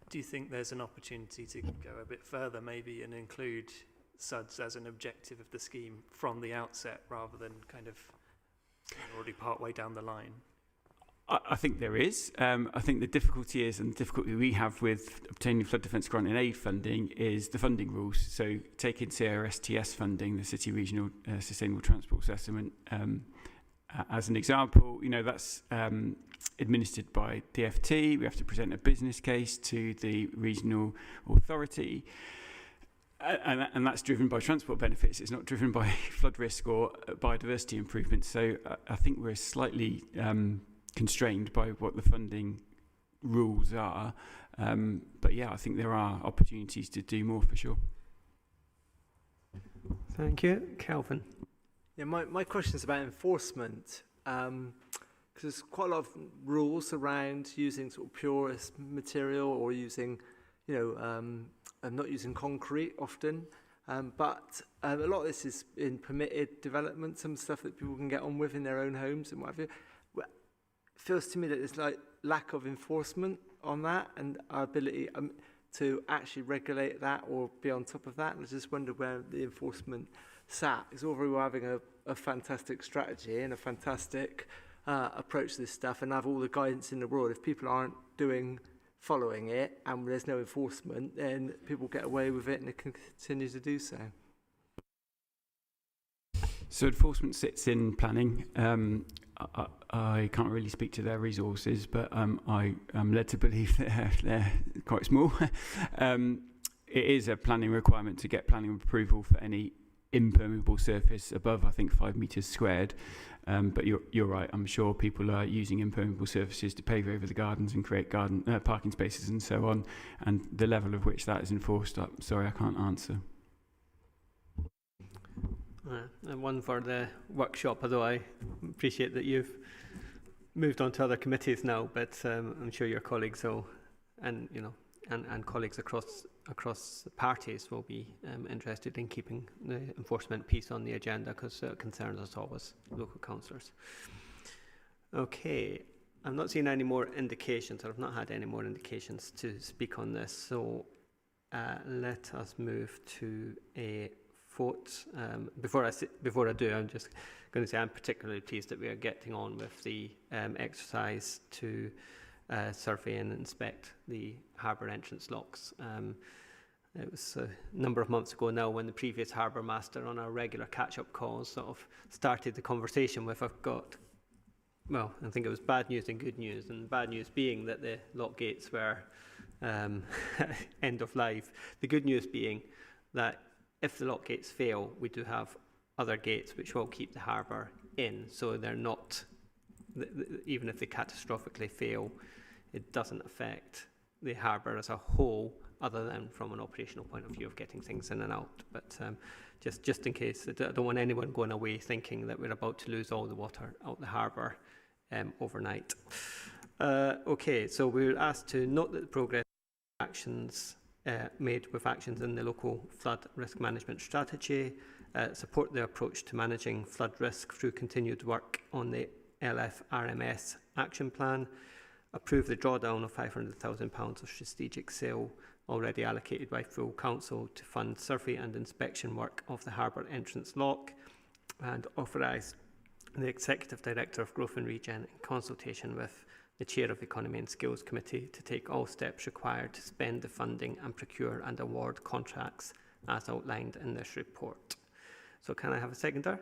Do you think there's an opportunity to go a bit further maybe and include SUDS as an objective of the scheme from the outset rather than kind of already part way down the line? I think there is. I think the difficulty is, and the difficulty we have with obtaining flood defence grant and aid funding is the funding rules. So taking CRSTS funding, the City Regional Sustainable Transport Settlement, as an example, that's administered by DFT. We have to present a business case to the regional authority. And that's driven by transport benefits. It's not driven by flood risk or biodiversity improvement. So I think we're slightly constrained by what the funding rules are. But yeah, I think there are opportunities to do more for sure. Thank you. Kelvin. Yeah, my question is about enforcement. Because there's quite a lot of rules around using sort of purest material or using, not using concrete often. But a lot of this is in permitted development, some stuff that people can get on with in their own homes and what have you. Feels to me that there's like lack of enforcement on that and our ability to actually regulate that or be on top of that. And I just wonder where the enforcement sat. It's all very well having a fantastic strategy and a fantastic approach to this stuff and have all the guidance in the world. If people aren't following it and there's no enforcement, then people get away with it and they can continue to do so. So enforcement sits in planning. I can't really speak to their resources, but I am led to believe that they're quite small. It is a planning requirement to get planning approval for any impermeable surface above, I think, 5 metres squared. But you're right. I'm sure people are using impermeable surfaces to pave over the gardens and create parking spaces and so on. And the level of which that is enforced, I'm sorry, I can't answer. And one for the workshop, although I appreciate that you've moved on to other committees now, but I'm sure your colleagues will, and colleagues across parties will be interested in keeping the enforcement piece on the agenda, because it concerns us all as local councillors. Okay, I'm not seeing any more indications, or I've not had any more indications to speak on this, so let us move to a vote. Before I do, I'm just going to say I'm particularly pleased that we are getting on with the exercise to survey and inspect the harbour entrance locks. It was a number of months ago now when the previous harbour master, on our regular catch-up calls, sort of started the conversation with, I think it was bad news and good news, and bad news being that the lock gates were end of life. The good news being that if the lock gates fail, we do have other gates which will keep the harbour in, so they're not, even if they catastrophically fail, it doesn't affect the harbour as a whole, other than from an operational point of view of getting things in and out. But just in case, I don't want anyone going away thinking that we're about to lose all the water out the harbour overnight. Okay, so we're asked to note that the progress actions made with actions in the local flood risk management strategy, support the approach to managing flood risk through continued work on the LFRMS action plan, approve the drawdown of £500,000 of strategic sale already allocated by full council to fund survey and inspection work of the harbour entrance lock, and authorise the Executive Director of Growth and Regen, in consultation with the Chair of the Economy and Skills Committee, to take all steps required to spend the funding and procure and award contracts as outlined in this report. So can I have a seconder?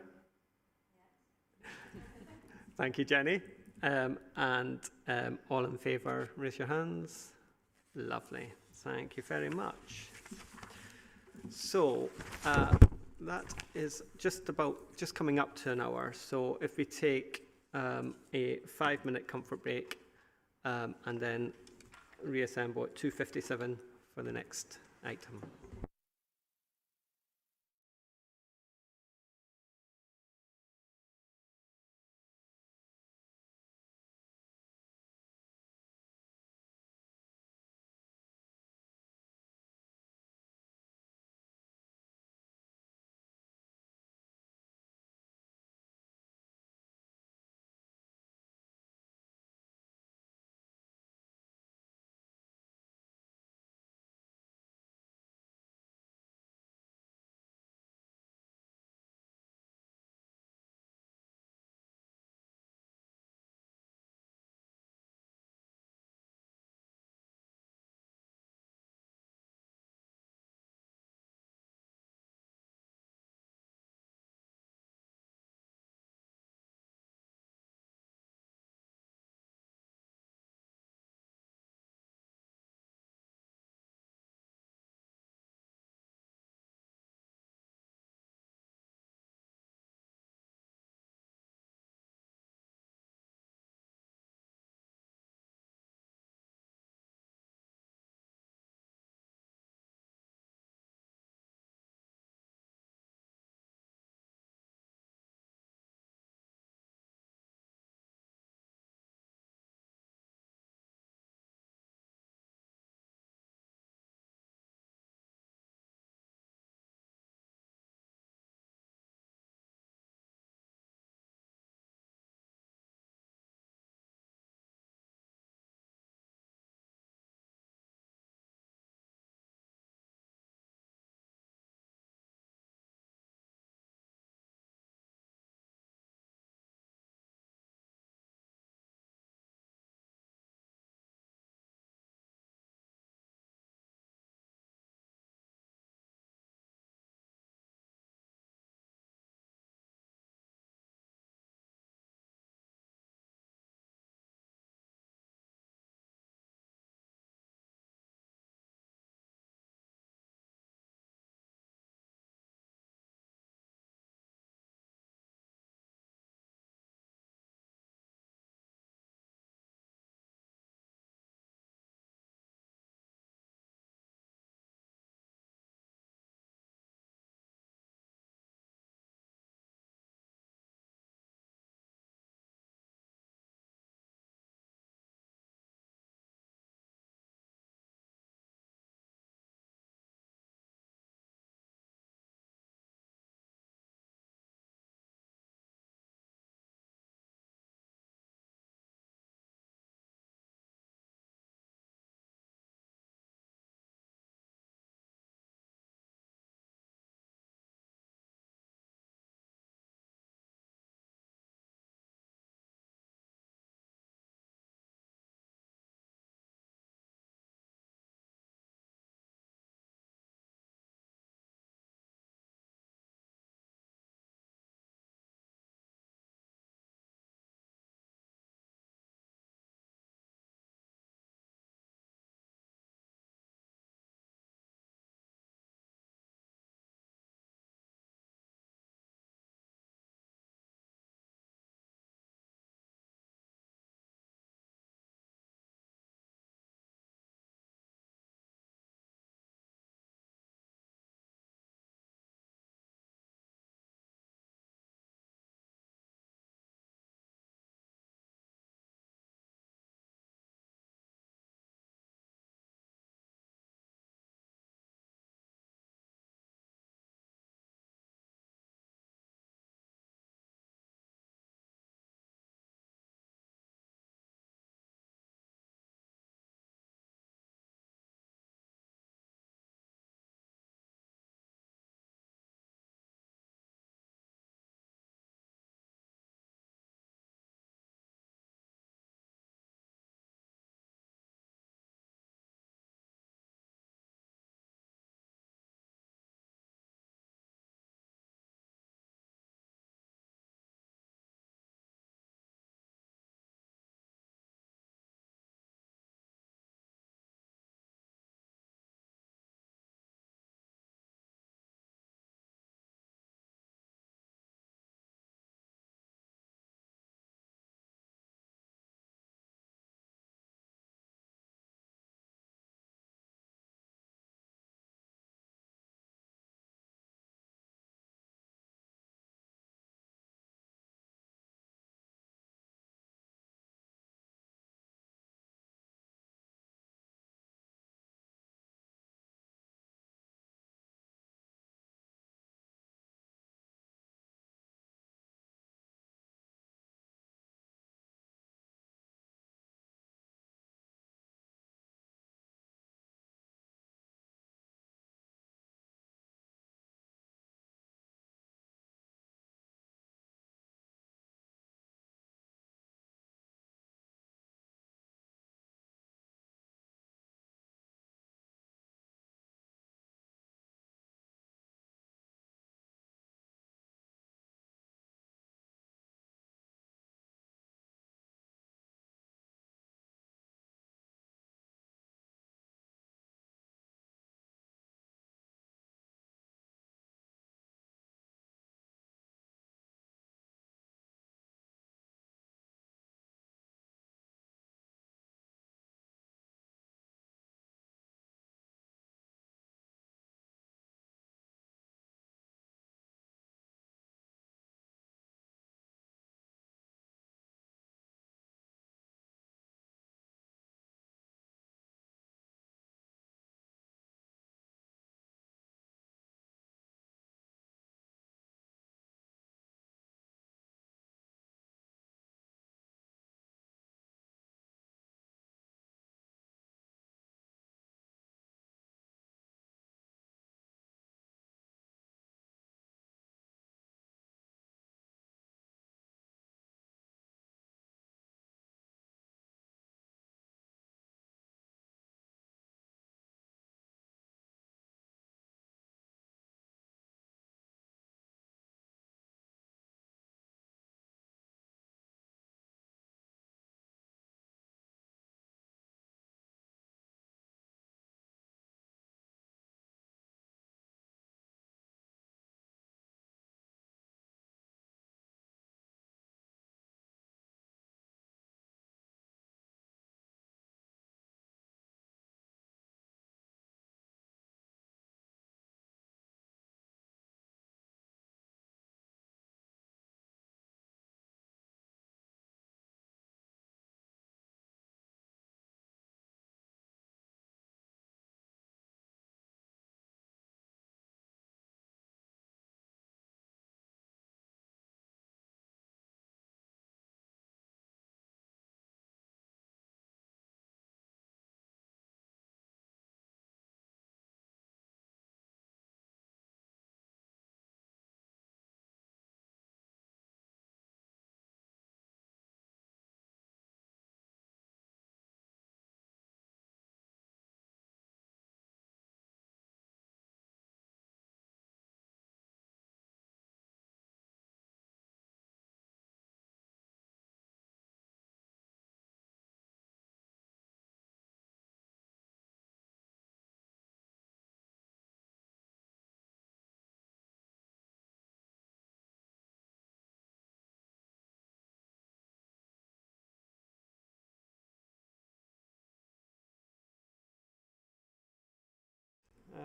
Thank you, Jenny. All in favour, raise your hands. Lovely. Thank you very much. So that is just coming up to an hour. So if we take a 5-minute comfort break and then reassemble at 2:57 for the next item.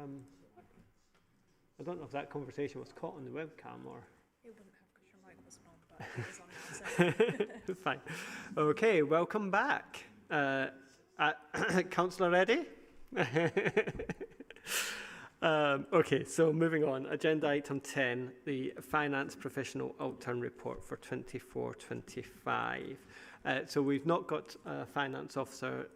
I don't know if that conversation was caught on the webcam or... It wouldn't have because your mic wasn't on, but it was on now, so... Fine. Okay, welcome back. Councillor Reddy? Okay, so moving on. Agenda item 10, the Finance Provisional Outturn report for 24-25. So we've not got a finance officer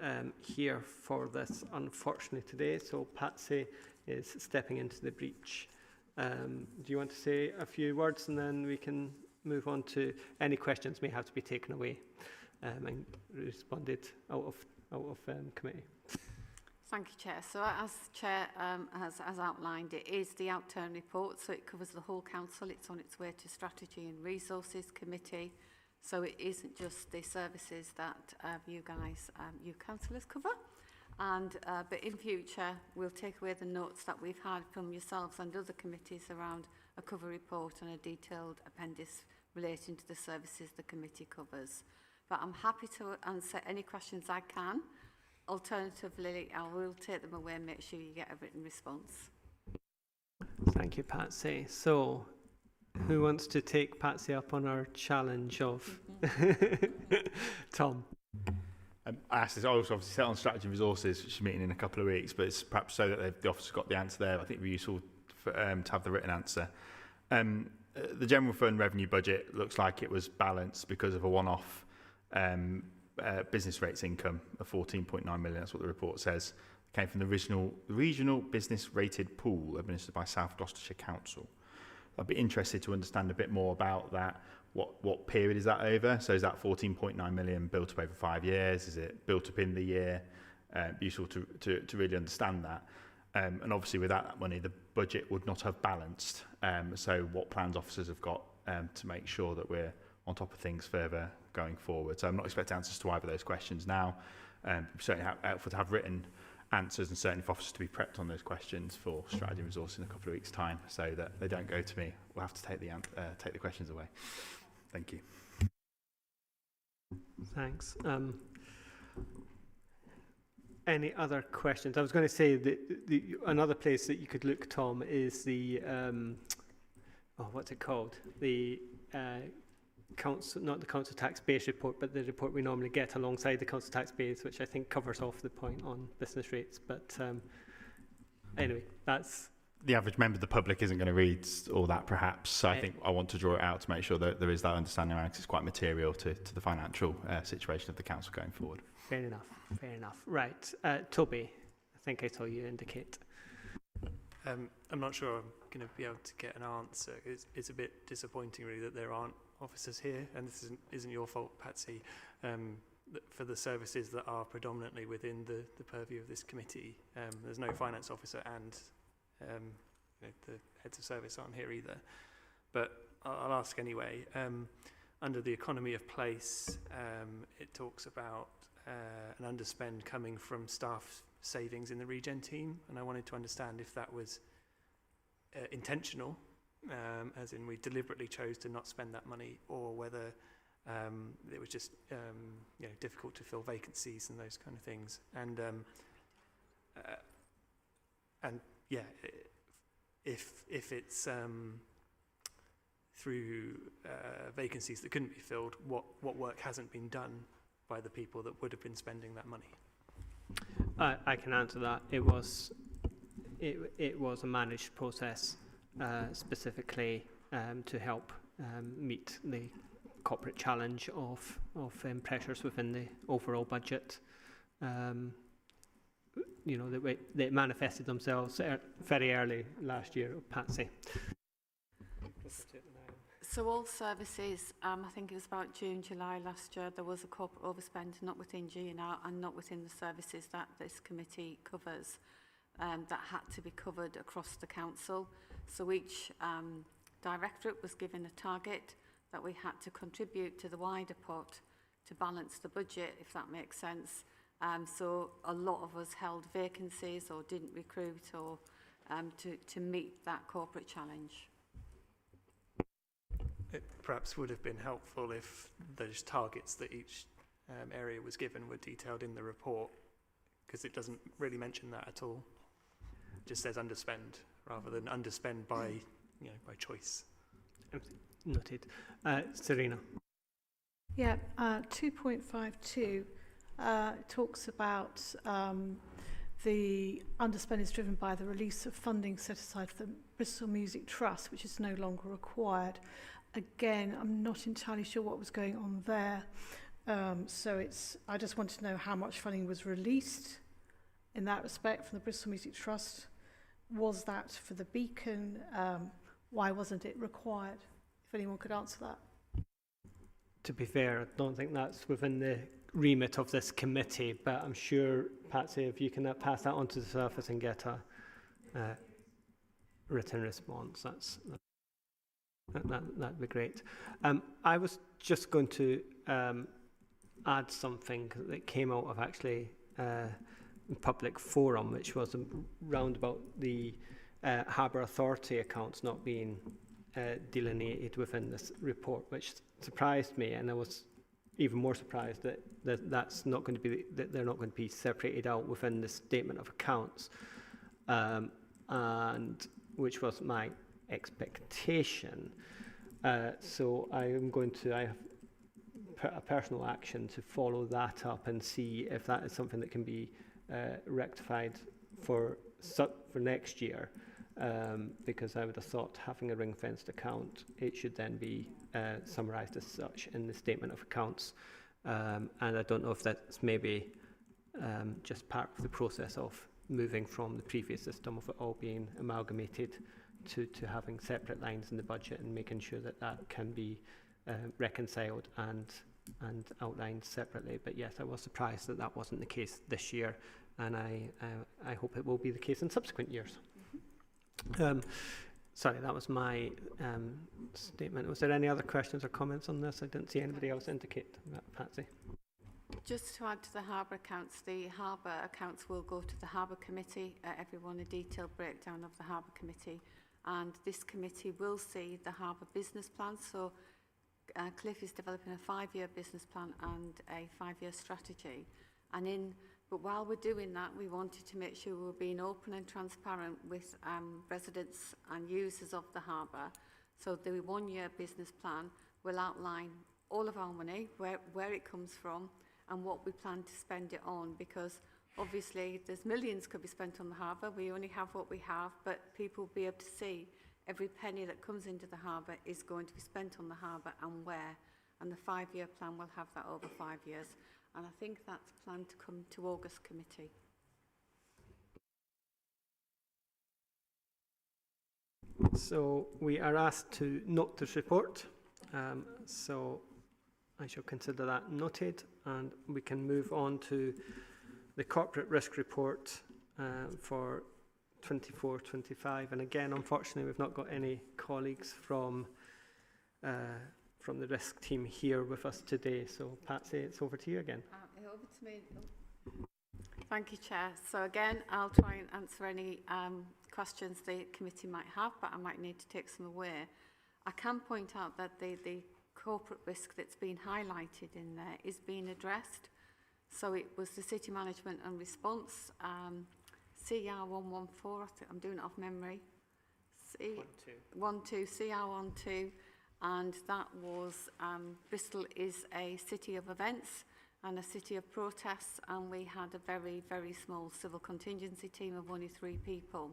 here for this, unfortunately, today. So Patsy is stepping into the breach. Do you want to say a few words, and then we can move on to any questions may have to be taken away and responded out of committee. Thank you, Chair. So as Chair has outlined, it is the Outturn report, so it covers the whole council. It's on its way to Strategy and Resources Committee. So it isn't just the services that you guys, you councillors cover. And but in future, we'll take away the notes that we've had from yourselves and other committees around a cover report and a detailed appendix relating to the services the committee covers. But I'm happy to answer any questions I can. Alternatively, I will take them away and make sure you get a written response. Thank you, Patsy. So, who wants to take Patsy up on our challenge of Tom? I asked this, I also obviously set on strategy and resources, which is meeting in a couple of weeks, but it's perhaps so that the officer's got the answer there. I think it would be useful for, to have the written answer. The general fund revenue budget looks like it was balanced because of a one-off business rates income of 14.9 million. That's what the report says. It came from the regional business rated pool administered by South Gloucestershire Council. I'd be interested to understand a bit more about that. What period is that over? So is that 14.9 million built up over 5 years? Is it built up in the year? Useful to really understand that. And obviously with that money, the budget would not have balanced. So what plans officers have got to make sure that we're on top of things further going forward. So I'm not expecting answers to either of those questions now. Certainly helpful to have written answers and certainly for officers to be prepped on those questions for strategy and resources in a couple of weeks' time so that they don't go to me. We'll have to take the questions away. Thank you. Thanks. Any other questions? I was going to say that another place that you could look, Tom, is the what's it called? The council, not the council tax base report, but the report we normally get alongside the council tax base, which I think covers off the point on business rates. But anyway, that's... The average member of the public isn't going to read all that, perhaps. So I think I want to draw it out to make sure that there is that understanding around, because it's quite material to the financial situation of the council going forward. Fair enough. Fair enough. Right. Toby, I think I saw you indicate. I'm not sure I'm going to be able to get an answer. It's a bit disappointing, really, that there aren't officers here, and this isn't your fault, Patsy, for the services that are predominantly within the purview of this committee. There's no finance officer, and the heads of service aren't here either. But I'll ask anyway. Under the economy of place, it talks about an underspend coming from staff savings in the regen team, and I wanted to understand if that was intentional, as in we deliberately chose to not spend that money, or whether it was just difficult to fill vacancies and those kind of things. And yeah, if it's through vacancies that couldn't be filled, what work hasn't been done by the people that would have been spending that money? I can answer that. It was a managed process, specifically to help meet the corporate challenge of pressures within the overall budget. They manifested themselves very early last year, Patsy. So all services, I think it was about June, July last year, there was a corporate overspend, not within GNR and not within the services that this committee covers, that had to be covered across the council. So each directorate was given a target that we had to contribute to the wider pot to balance the budget, if that makes sense. So a lot of us held vacancies or didn't recruit or to meet that corporate challenge. It perhaps would have been helpful if those targets that each area was given were detailed in the report, because it doesn't really mention that at all. just says underspend rather than underspend by, by choice. Noted. Serena. Yeah, 2.52 talks about the underspend is driven by the release of funding set aside for the Bristol Music Trust, which is no longer required. Again, I'm not entirely sure what was going on there. I just want to know how much funding was released in that respect from the Bristol Music Trust. Was that for the Beacon? Why wasn't it required? If anyone could answer that. To be fair, I don't think that's within the remit of this committee, but I'm sure, Patsy, if you can pass that on to the surface and get a written response, that'd be great. I was just going to add something that came out of actually public forum, which was round about the Harbour Authority accounts not being delineated within this report, which surprised me, and I was even more surprised that that's not going to be that they're not going to be separated out within the statement of accounts, and which was my expectation. So I have put a personal action to follow that up and see if that is something that can be rectified for next year. Because I would have thought having a ring-fenced account, it should then be summarised as such in the statement of accounts. And I don't know if that's maybe just part of the process of moving from the previous system of it all being amalgamated to having separate lines in the budget and making sure that that can be reconciled and outlined separately. But yes, I was surprised that that wasn't the case this year, and I hope it will be the case in subsequent years. Sorry, that was my statement. Was there any other questions or comments on this? I didn't see anybody else indicate that. Patsy. Just to add to the harbour accounts, the harbour accounts will go to the harbour committee. Everyone a detailed breakdown of the harbour committee, and this committee will see the harbour business plan. So Cliff is developing a 5-year business plan and a 5-year strategy, but while we're doing that, we wanted to make sure we're being open and transparent with residents and users of the harbour. So the 1-year business plan will outline all of our money, where it comes from, and what we plan to spend it on, because obviously there's millions could be spent on the harbour. We only have what we have, but people will be able to see every penny that comes into the harbour is going to be spent on the harbour and where. And the 5-year plan will have that over 5 years. And I think that's planned to come to August committee. So we are asked to note this report. So I shall consider that noted, and we can move on to the corporate risk report for 24-25. And again, unfortunately, we've not got any colleagues from the risk team here with us today. So Patsy, it's over to you again. Over to me. Thank you, Chair. So again, I'll try and answer any questions the committee might have, but I might need to take some away. I can point out that the corporate risk that's been highlighted in there is being addressed. So it was the City Management and Response, CR114, I think I'm doing it off memory. 12, CR12, and that was Bristol is a city of events and a city of protests, and we had a very, very small civil contingency team of only 3 people.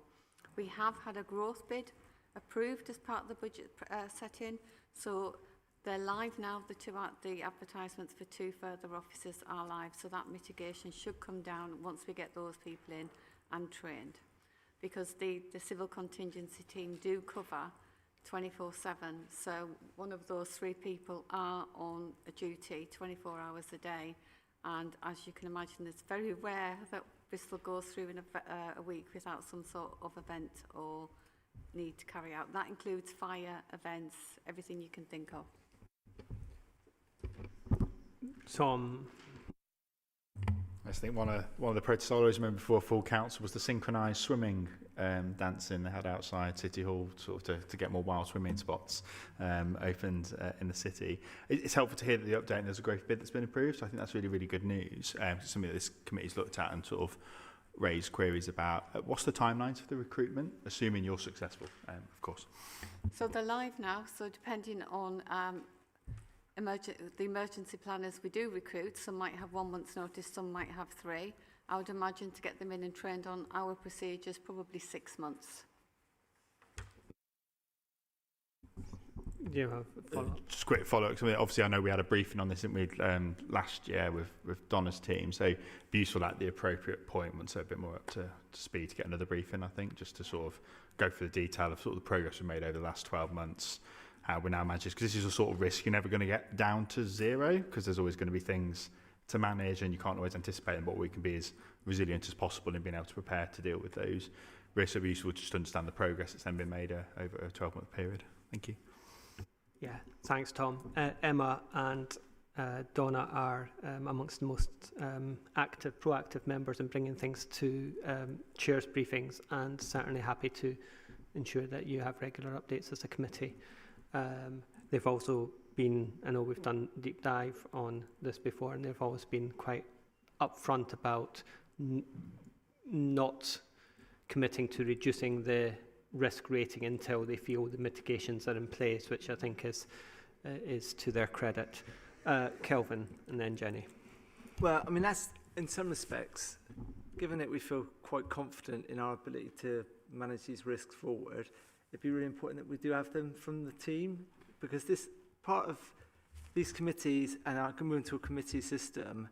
We have had a growth bid approved as part of the budget set-in, so they're live now. The advertisements for 2 further officers are live, so that mitigation should come down once we get those people in and trained, because the civil contingency team do cover 24/7, so one of those 3 people are on a duty 24 hours a day, and as you can imagine, it's very rare that Bristol goes through in a week without some sort of event or need to carry out. That includes fire, events, everything you can think of. Tom. I think one of the protests I always remember before full council was the synchronised swimming dancing they had outside City Hall, sort of to get more wild swimming spots opened in the city. It's helpful to hear that the update and there's a growth bid that's been approved. So I think that's really, really good news. Something that this committee's looked at and sort of raised queries about. What's the timelines for the recruitment, assuming you're successful, of course? So they're live now, so depending on the emergency planners we do recruit, some might have 1 month's notice, some might have 3. I would imagine to get them in and trained on our procedures, probably 6 months. Do you have a follow-up? Just quick follow-up. I mean, obviously, I know we had a briefing on this, didn't we, last year with Donna's team. So it'd be useful at the appropriate point, once they're a bit more up to speed, to get another briefing, I think, just to sort of go through the detail of sort of the progress we made over the last 12 months, how we now manage this. Because this is a sort of risk you're never going to get down to zero, because there's always going to be things to manage and you can't always anticipate them, but we can be as resilient as possible in being able to prepare to deal with those risks. It'd be useful just to understand the progress that's then been made over a 12-month period. Thank you. Yeah, thanks, Tom. Emma and Donna are amongst the most proactive members in bringing things to chairs' briefings, and certainly happy to ensure that you have regular updates as a committee. They've also been, I know we've done deep dive on this before, and they've always been quite upfront about not committing to reducing the risk rating until they feel the mitigations are in place, which I think is to their credit. Kelvin and then Jenny. Well, I mean, that's in some respects, given that we feel quite confident in our ability to manage these risks forward, it'd be really important that we do have them from the team, because this part of these committees and our moving to a committee system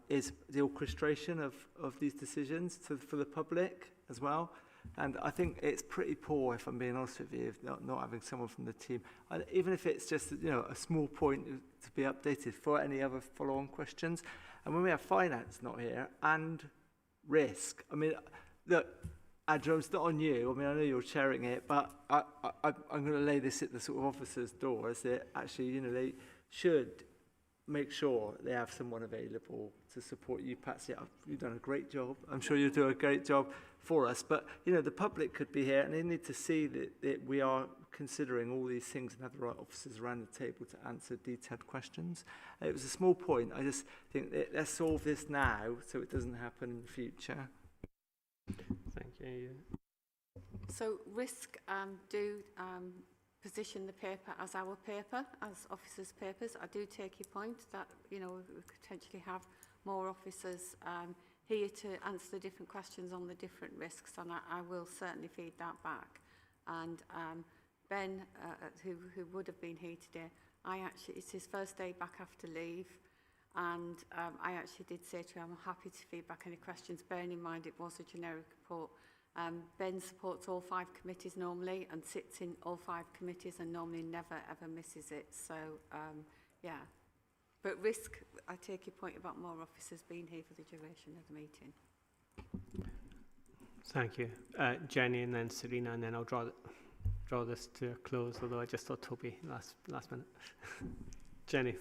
is the orchestration of these decisions for the public as well. And I think it's pretty poor, if I'm being honest with you, not having someone from the team. Even if it's just a small point to be updated for any other follow-on questions. And when we have finance not here and risk, I mean, look, Andrew, it's not on you. I mean, I know you're chairing it, but I'm going to lay this at the sort of officers' door, is that actually, they should make sure they have someone available to support you, Patsy. You've done a great job. I'm sure you'll do a great job for us. But, the public could be here and they need to see that we are considering all these things and have the right officers around the table to answer detailed questions. It was a small point. I just think let's solve this now so it doesn't happen in the future. Thank you. So risk do position the paper as our paper, as officers' papers. I do take your point that, we could potentially have more officers here to answer the different questions on the different risks, and I will certainly feed that back. And Ben, who would have been here today, it's his first day back after leave, and I actually did say to him, I'm happy to feed back any questions, bearing in mind it was a generic report. Ben supports all 5 committees normally and sits in all 5 committees and normally never ever misses it. So, yeah. But risk, I take your point about more officers being here for the duration of the meeting. Thank you. Jenny and then Serena, and then I'll draw this to a close, although I just thought Toby last minute. Jenny.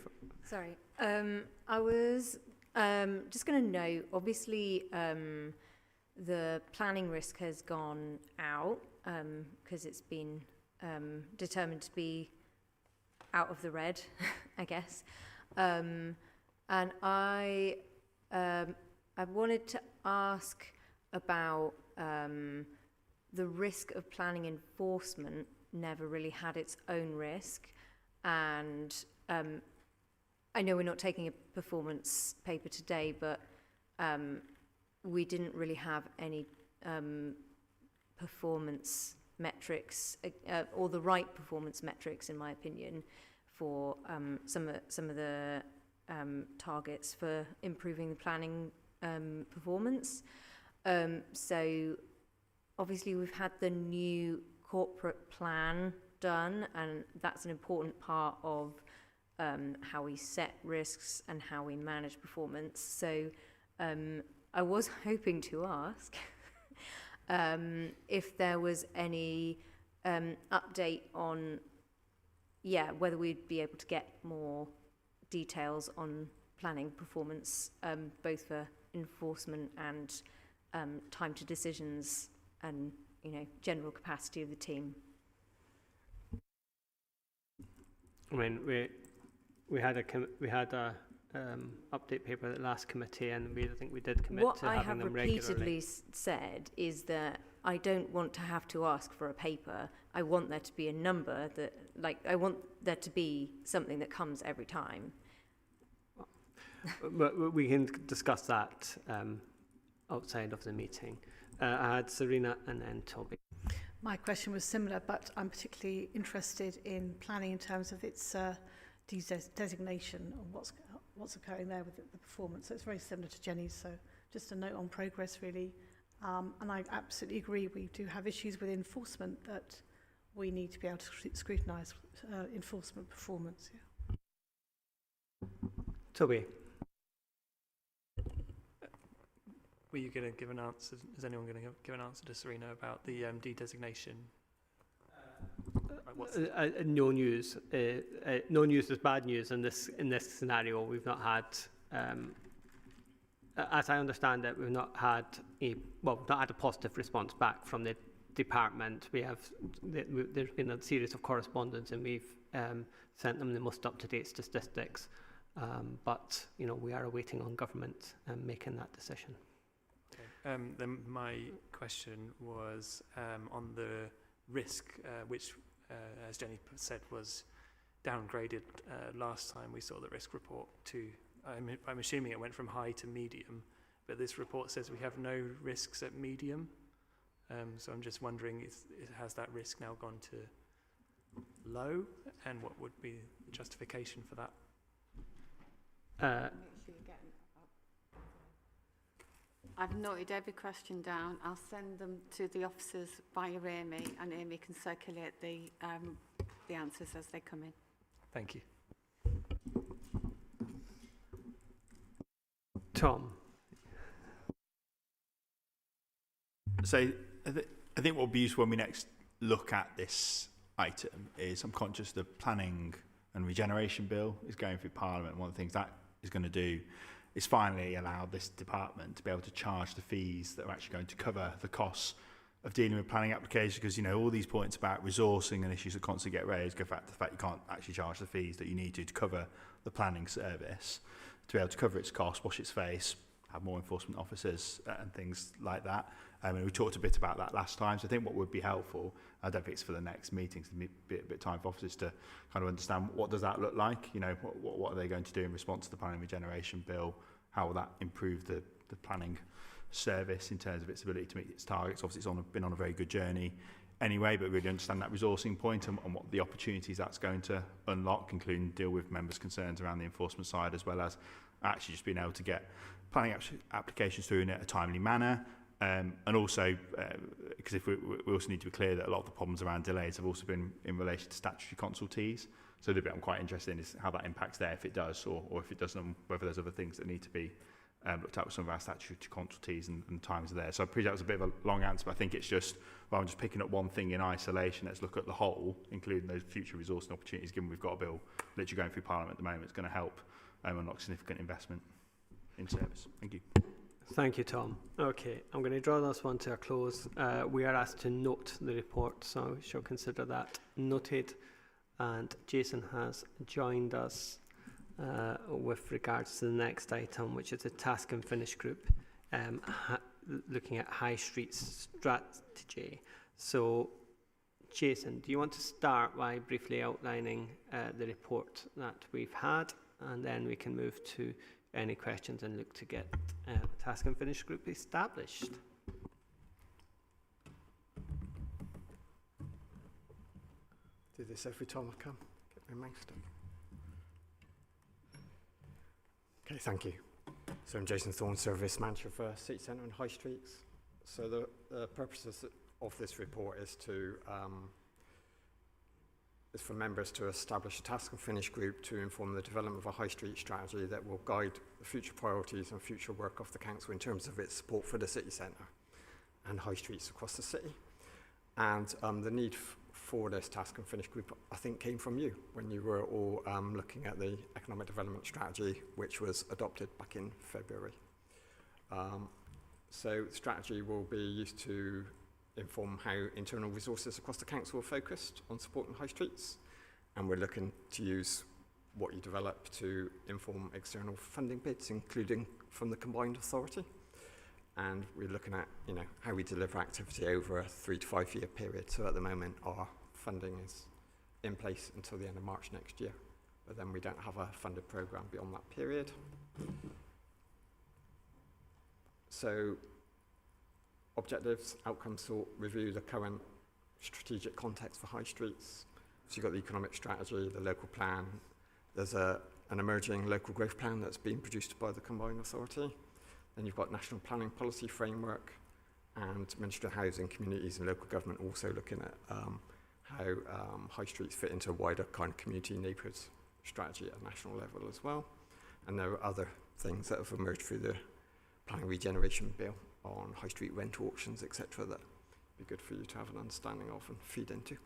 Sorry. I was just going to note, obviously, the planning risk has gone out because it's been determined to be out of the red, I guess. And I wanted to ask about the risk of planning enforcement never really had its own risk. And I know we're not taking a performance paper today, but we didn't really have any performance metrics or the right performance metrics, in my opinion, for some of the targets for improving the planning performance. So obviously we've had the new corporate plan done, and that's an important part of how we set risks and how we manage performance. So I was hoping to ask if there was any update on, whether we'd be able to get more details on planning performance, both for enforcement and time to decisions and, general capacity of the team. I mean, we had a update paper at the last committee, and I think we did commit what to I having have them repeatedly regularly. said is that I don't want to have to ask for a paper. I want there to be a number that, I want there to be something that comes every time. But we can discuss that outside of the meeting. I had Serena and then Toby. My question was similar, but I'm particularly interested in planning in terms of its designation and what's occurring there with the performance. So it's very similar to Jenny's, so just a note on progress really. And I absolutely agree, we do have issues with enforcement that we need to be able to scrutinise enforcement performance. Yeah. Toby. Were you going to give an answer? Is anyone going to give an answer to Serena about the de-designation? No news. No news is bad news in this scenario. We've not had, as I understand it, we've not had a positive response back from the department. There's been a series of correspondence, and we've sent them the most up-to-date statistics. But we are awaiting on government making that decision. Okay. Then my question was on the risk, which, as Jenny said, was downgraded last time we saw the risk report to. I'm assuming it went from high to medium, but this report says we have no risks at medium. So I'm just wondering, has that risk now gone to low, and what would be the justification for that? I've noted every question down. I'll send them to the officers via Amy, and Amy can circulate the answers as they come in. Thank you. Tom. So I think what will be useful when we next look at this item is, I'm conscious the planning and regeneration bill is going through Parliament. One of the things that is going to do is finally allow this department to be able to charge the fees that are actually going to cover the costs of dealing with planning applications, because all these points about resourcing and issues that constantly get raised go back to the fact you can't actually charge the fees that you need to cover the planning service, to be able to cover its costs, wash its face, have more enforcement officers and things like that. And we talked a bit about that last time, so I think what would be helpful, I don't think it's for the next meetings, to be a bit of time for officers to kind of understand what does that look like, what are they going to do in response to the planning regeneration bill, how will that improve the planning service in terms of its ability to meet its targets. Obviously it's been on a very good journey anyway, but really understand that resourcing point and what the opportunities that's going to unlock, including deal with members' concerns around the enforcement side, as well as actually just being able to get planning applications through in a timely manner. And also, because we also need to be clear that a lot of the problems around delays have also been in relation to statutory consultees. So the bit I'm quite interested in is how that impacts there, if it does, or if it doesn't, whether there's other things that need to be looked at with some of our statutory consultees and times are there. So I appreciate that was a bit of a long answer, but I think it's just, rather than just picking up one thing in isolation, let's look at the whole, including those future resourcing opportunities, given we've got a bill literally going through Parliament at the moment. It's going to help unlock significant investment in service. Thank you. Thank you, Tom. Okay, I'm going to draw this one to a close. We are asked to note the report, so we shall consider that noted. And Jason has joined us with regards to the next item, which is the task and finish group, looking at high street strategy. So, Jason, do you want to start by briefly outlining the report that we've had, and then we can move to any questions and look to get task and finish group established? Do this every time I come. Get my mouse done. Okay, thank you. So I'm Jason Thorne, Service Manager for City Centre and High Streets. So the purpose of this report is for members to establish a task and finish group to inform the development of a high street strategy that will guide the future priorities and future work of the council in terms of its support for the city centre and high streets across the city. And the need for this task and finish group, I think, came from you when you were all looking at the economic development strategy, which was adopted back in February. So the strategy will be used to inform how internal resources across the council are focused on supporting high streets, and we're looking to use what you develop to inform external funding bids, including from the combined authority. And we're looking at, you know, how we deliver activity over a 3 to 5 year period. So at the moment, our funding is in place until the end of March next year, but then we don't have a funded programme beyond that period. So objectives, outcomes sought, review the current strategic context for high streets. So you've got the economic strategy, the local plan. There's an emerging local growth plan that's been produced by the combined authority. Then you've got national planning policy framework and Ministry of Housing, Communities and Local Government also looking at how high streets fit into a wider kind of community neighbourhoods strategy at a national level as well. And there are other things that have emerged through the planning regeneration bill on high street rent auctions, etc. that would be good for you to have an understanding of and feed into.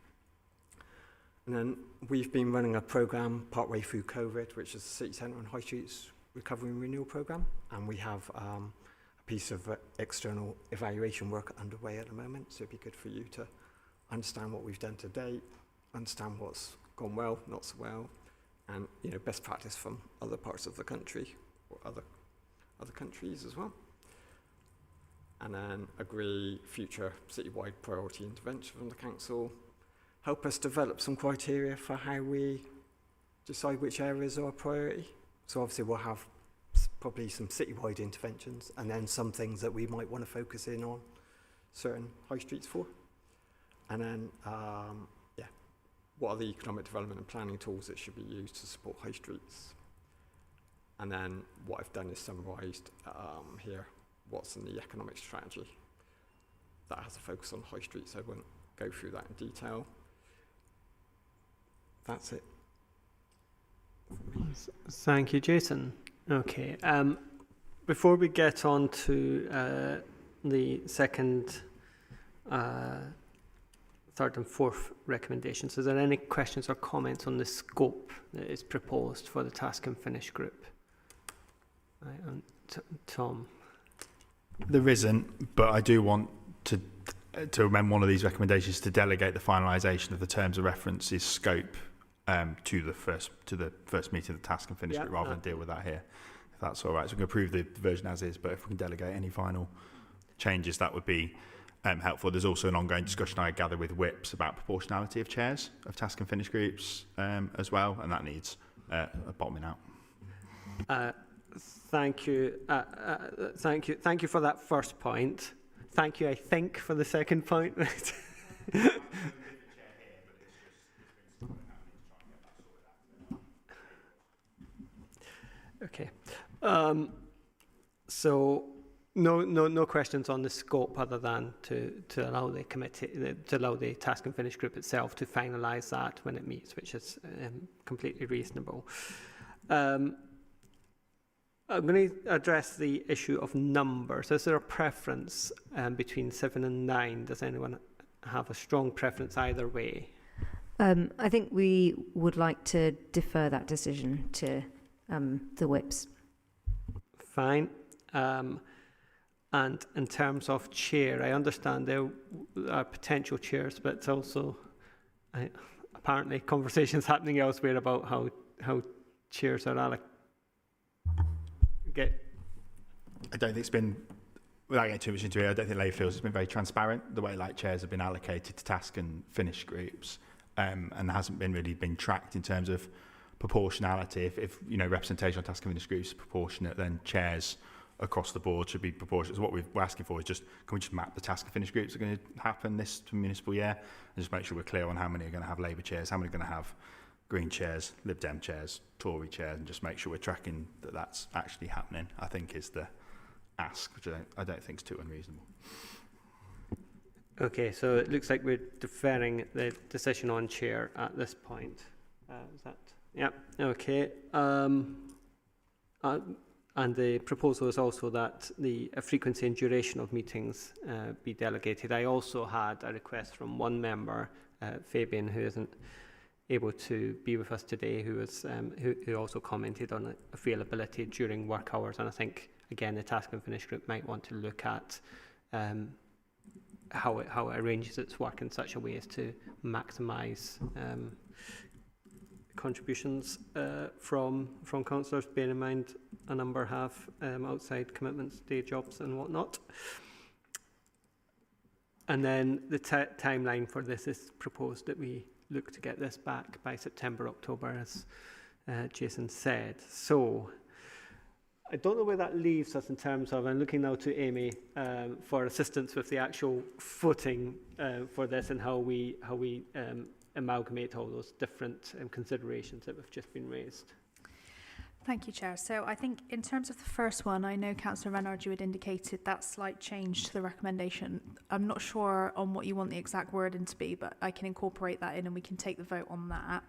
And then we've been running a programme partway through COVID, which is the City Centre and High Streets Recovery and Renewal Programme. And we have a piece of external evaluation work underway at the moment. So it'd be good for you to understand what we've done to date, understand what's gone well, not so well, and you know, best practice from other parts of the country or other countries as well. And then agree future citywide priority intervention from the council. Help us develop some criteria for how we decide which areas are a priority. So obviously we'll have probably some citywide interventions and then some things that we might want to focus in on certain high streets for. And then, what are the economic development and planning tools that should be used to support high streets? And then what I've done is summarised here what's in the economic strategy that has a focus on high streets. I won't go through that in detail. That's it. Thank you, Jason. Okay. Before we get on to the second, third and fourth recommendations, is there any questions or comments on the scope that is proposed for the task and finish group? Right, and Tom? There isn't, but I do want to amend one of these recommendations to delegate the finalisation of the terms of reference's scope to the first meeting of the task and finish group rather than deal with that here, if that's all right. So we can approve the version as is, but if we can delegate any final changes, that would be helpful. There's also an ongoing discussion I gather with whips about proportionality of chairs of task and finish groups as well, and that needs a bottoming out. Thank you. Thank you for that first point. Thank you, I think, for the second point. Okay. So no questions on the scope other than to allow the committee, to allow the task and finish group itself to finalise that when it meets, which is completely reasonable. I'm going to address the issue of numbers. Is there a preference between 7 and 9? Does anyone have a strong preference either way? I think we would like to defer that decision to the whips. Fine. And in terms of chair, I understand there are potential chairs, but it's also apparently conversations happening elsewhere about how chairs are allocated. I don't think it's been, without getting too much into it, I don't think Labour feels it's been very transparent the way like chairs have been allocated to task and finish groups, and hasn't been really been tracked in terms of proportionality. If you know, representation on task and finish groups is proportionate, then chairs across the board should be proportionate. So what we're asking for is just, can we just map the task and finish groups that are going to happen this municipal year, and just make sure we're clear on how many are going to have Labour chairs, how many are going to have Green chairs, Lib Dem chairs, Tory chairs, and just make sure we're tracking that that's actually happening, I think is the ask, which I don't think is too unreasonable. Okay, so it looks like we're deferring the decision on chair at this point. Is that? Yeah, okay. And the proposal is also that the frequency and duration of meetings be delegated. I also had a request from one member, Fabian, who isn't able to be with us today, who also commented on availability during work hours. And I think, again, the task and finish group might want to look at how it arranges its work in such a way as to maximise contributions from councillors, bearing in mind a number have outside commitments, day jobs and whatnot. And then the timeline for this is proposed that we look to get this back by September, October, as Jason said. So I don't know where that leaves us in terms of, I'm looking now to Amy for assistance with the actual footing for this and how we amalgamate all those different considerations that have just been raised. Thank you, Chair. So I think in terms of the first one, I know Councillor Renard, you had indicated that slight change to the recommendation. I'm not sure on what you want the exact wording to be, but I can incorporate that in and we can take the vote on that.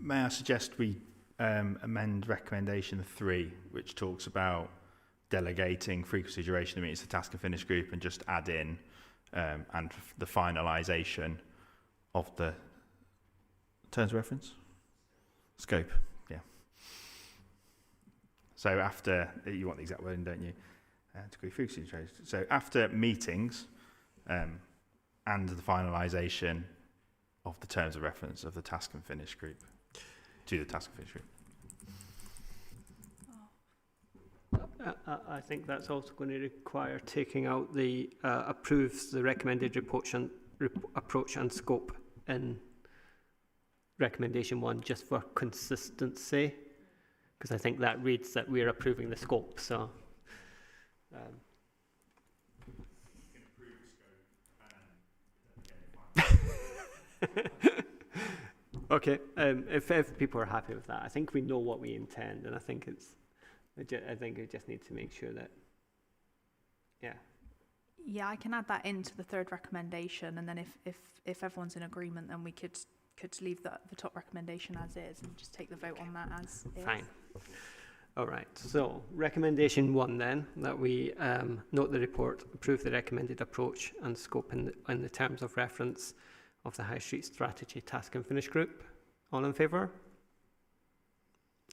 May I suggest we amend recommendation 3, which talks about delegating frequency duration of meetings to task and finish group, and just add in and the finalisation of the terms of reference scope. Yeah. So after, you want the exact wording, don't you? Degree frequency duration. So after meetings and the finalisation of the terms of reference of the task and finish group, to the task and finish group. I think that's also going to require taking out the approves the recommended approach and scope in recommendation 1, just for consistency, because I think that reads that we're approving the scope. So okay, if people are happy with that, I think we know what we intend, and I think we just need to make sure that, Yeah, I can add that into the third recommendation, and then if everyone's in agreement, then we could leave the top recommendation as is and just take the vote on that as is. Fine. All right. So recommendation 1 then, that we note the report, approve the recommended approach and scope in the terms of reference of the High Street Strategy Task and Finish Group. All in favour?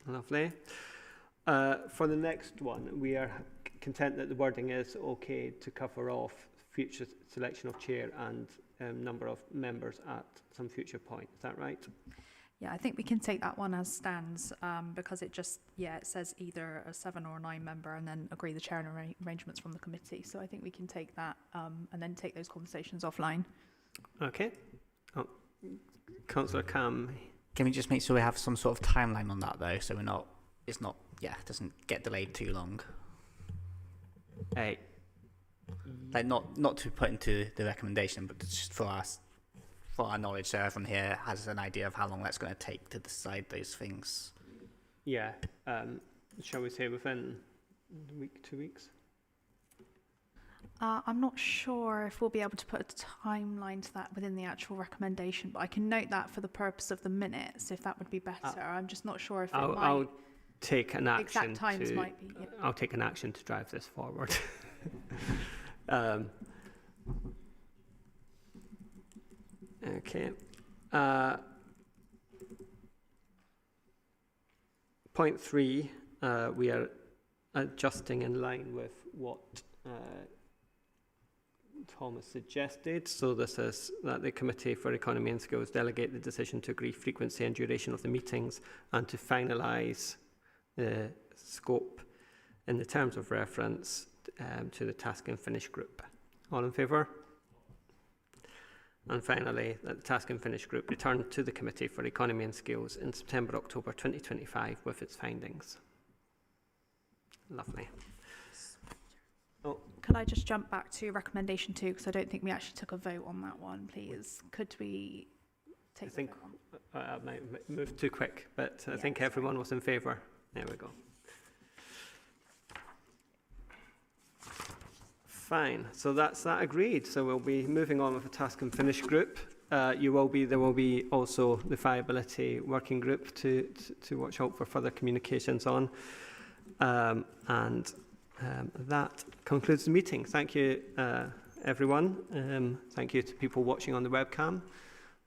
Lovely. For the next one, we are content that the wording is okay to cover off future selection of chair and number of members at some future point. Is that right? Yeah, I think we can take that one as stands because it just, it says either a 7 or 9 member and then agree the chair and arrangements from the committee. So I think we can take that and then take those conversations offline. Okay. Oh, Councillor Cam. Can we just make sure we have some sort of timeline on that though, so it doesn't get delayed too long? Hey. Like not to put into the recommendation, but just for our knowledge, so everyone here has an idea of how long that's going to take to decide those things. Yeah. Shall we say within a week, 2 weeks? I'm not sure if we'll be able to put a timeline to that within the actual recommendation, but I can note that for the purpose of the minutes, if that would be better. I'm just not sure if I'll take an action. Exact times might be. Yeah. I'll take an action to drive this forward. Okay. Point 3, we are adjusting in line with what Thomas suggested. So this is that the Committee for Economy and Skills delegate the decision to agree frequency and duration of the meetings and to finalise the scope in the terms of reference to the task and finish group. All in favour? And finally, that the task and finish group return to the Committee for Economy and Skills in September, October 2025 with its findings. Lovely. Oh. Could I just jump back to recommendation 2, because I don't think we actually took a vote on that one, please. Could we take I think I might move too quick, but I think everyone was in favour. There we go. Fine, so that's that agreed. So we'll be moving on with the task and finish group. There will be also the viability working group to watch out for further communications on. That concludes the meeting. Thank you, everyone. Thank you to people watching on the webcam.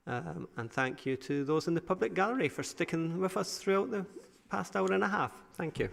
And thank you to those in the public gallery for sticking with us throughout the past hour and a half. Thank you.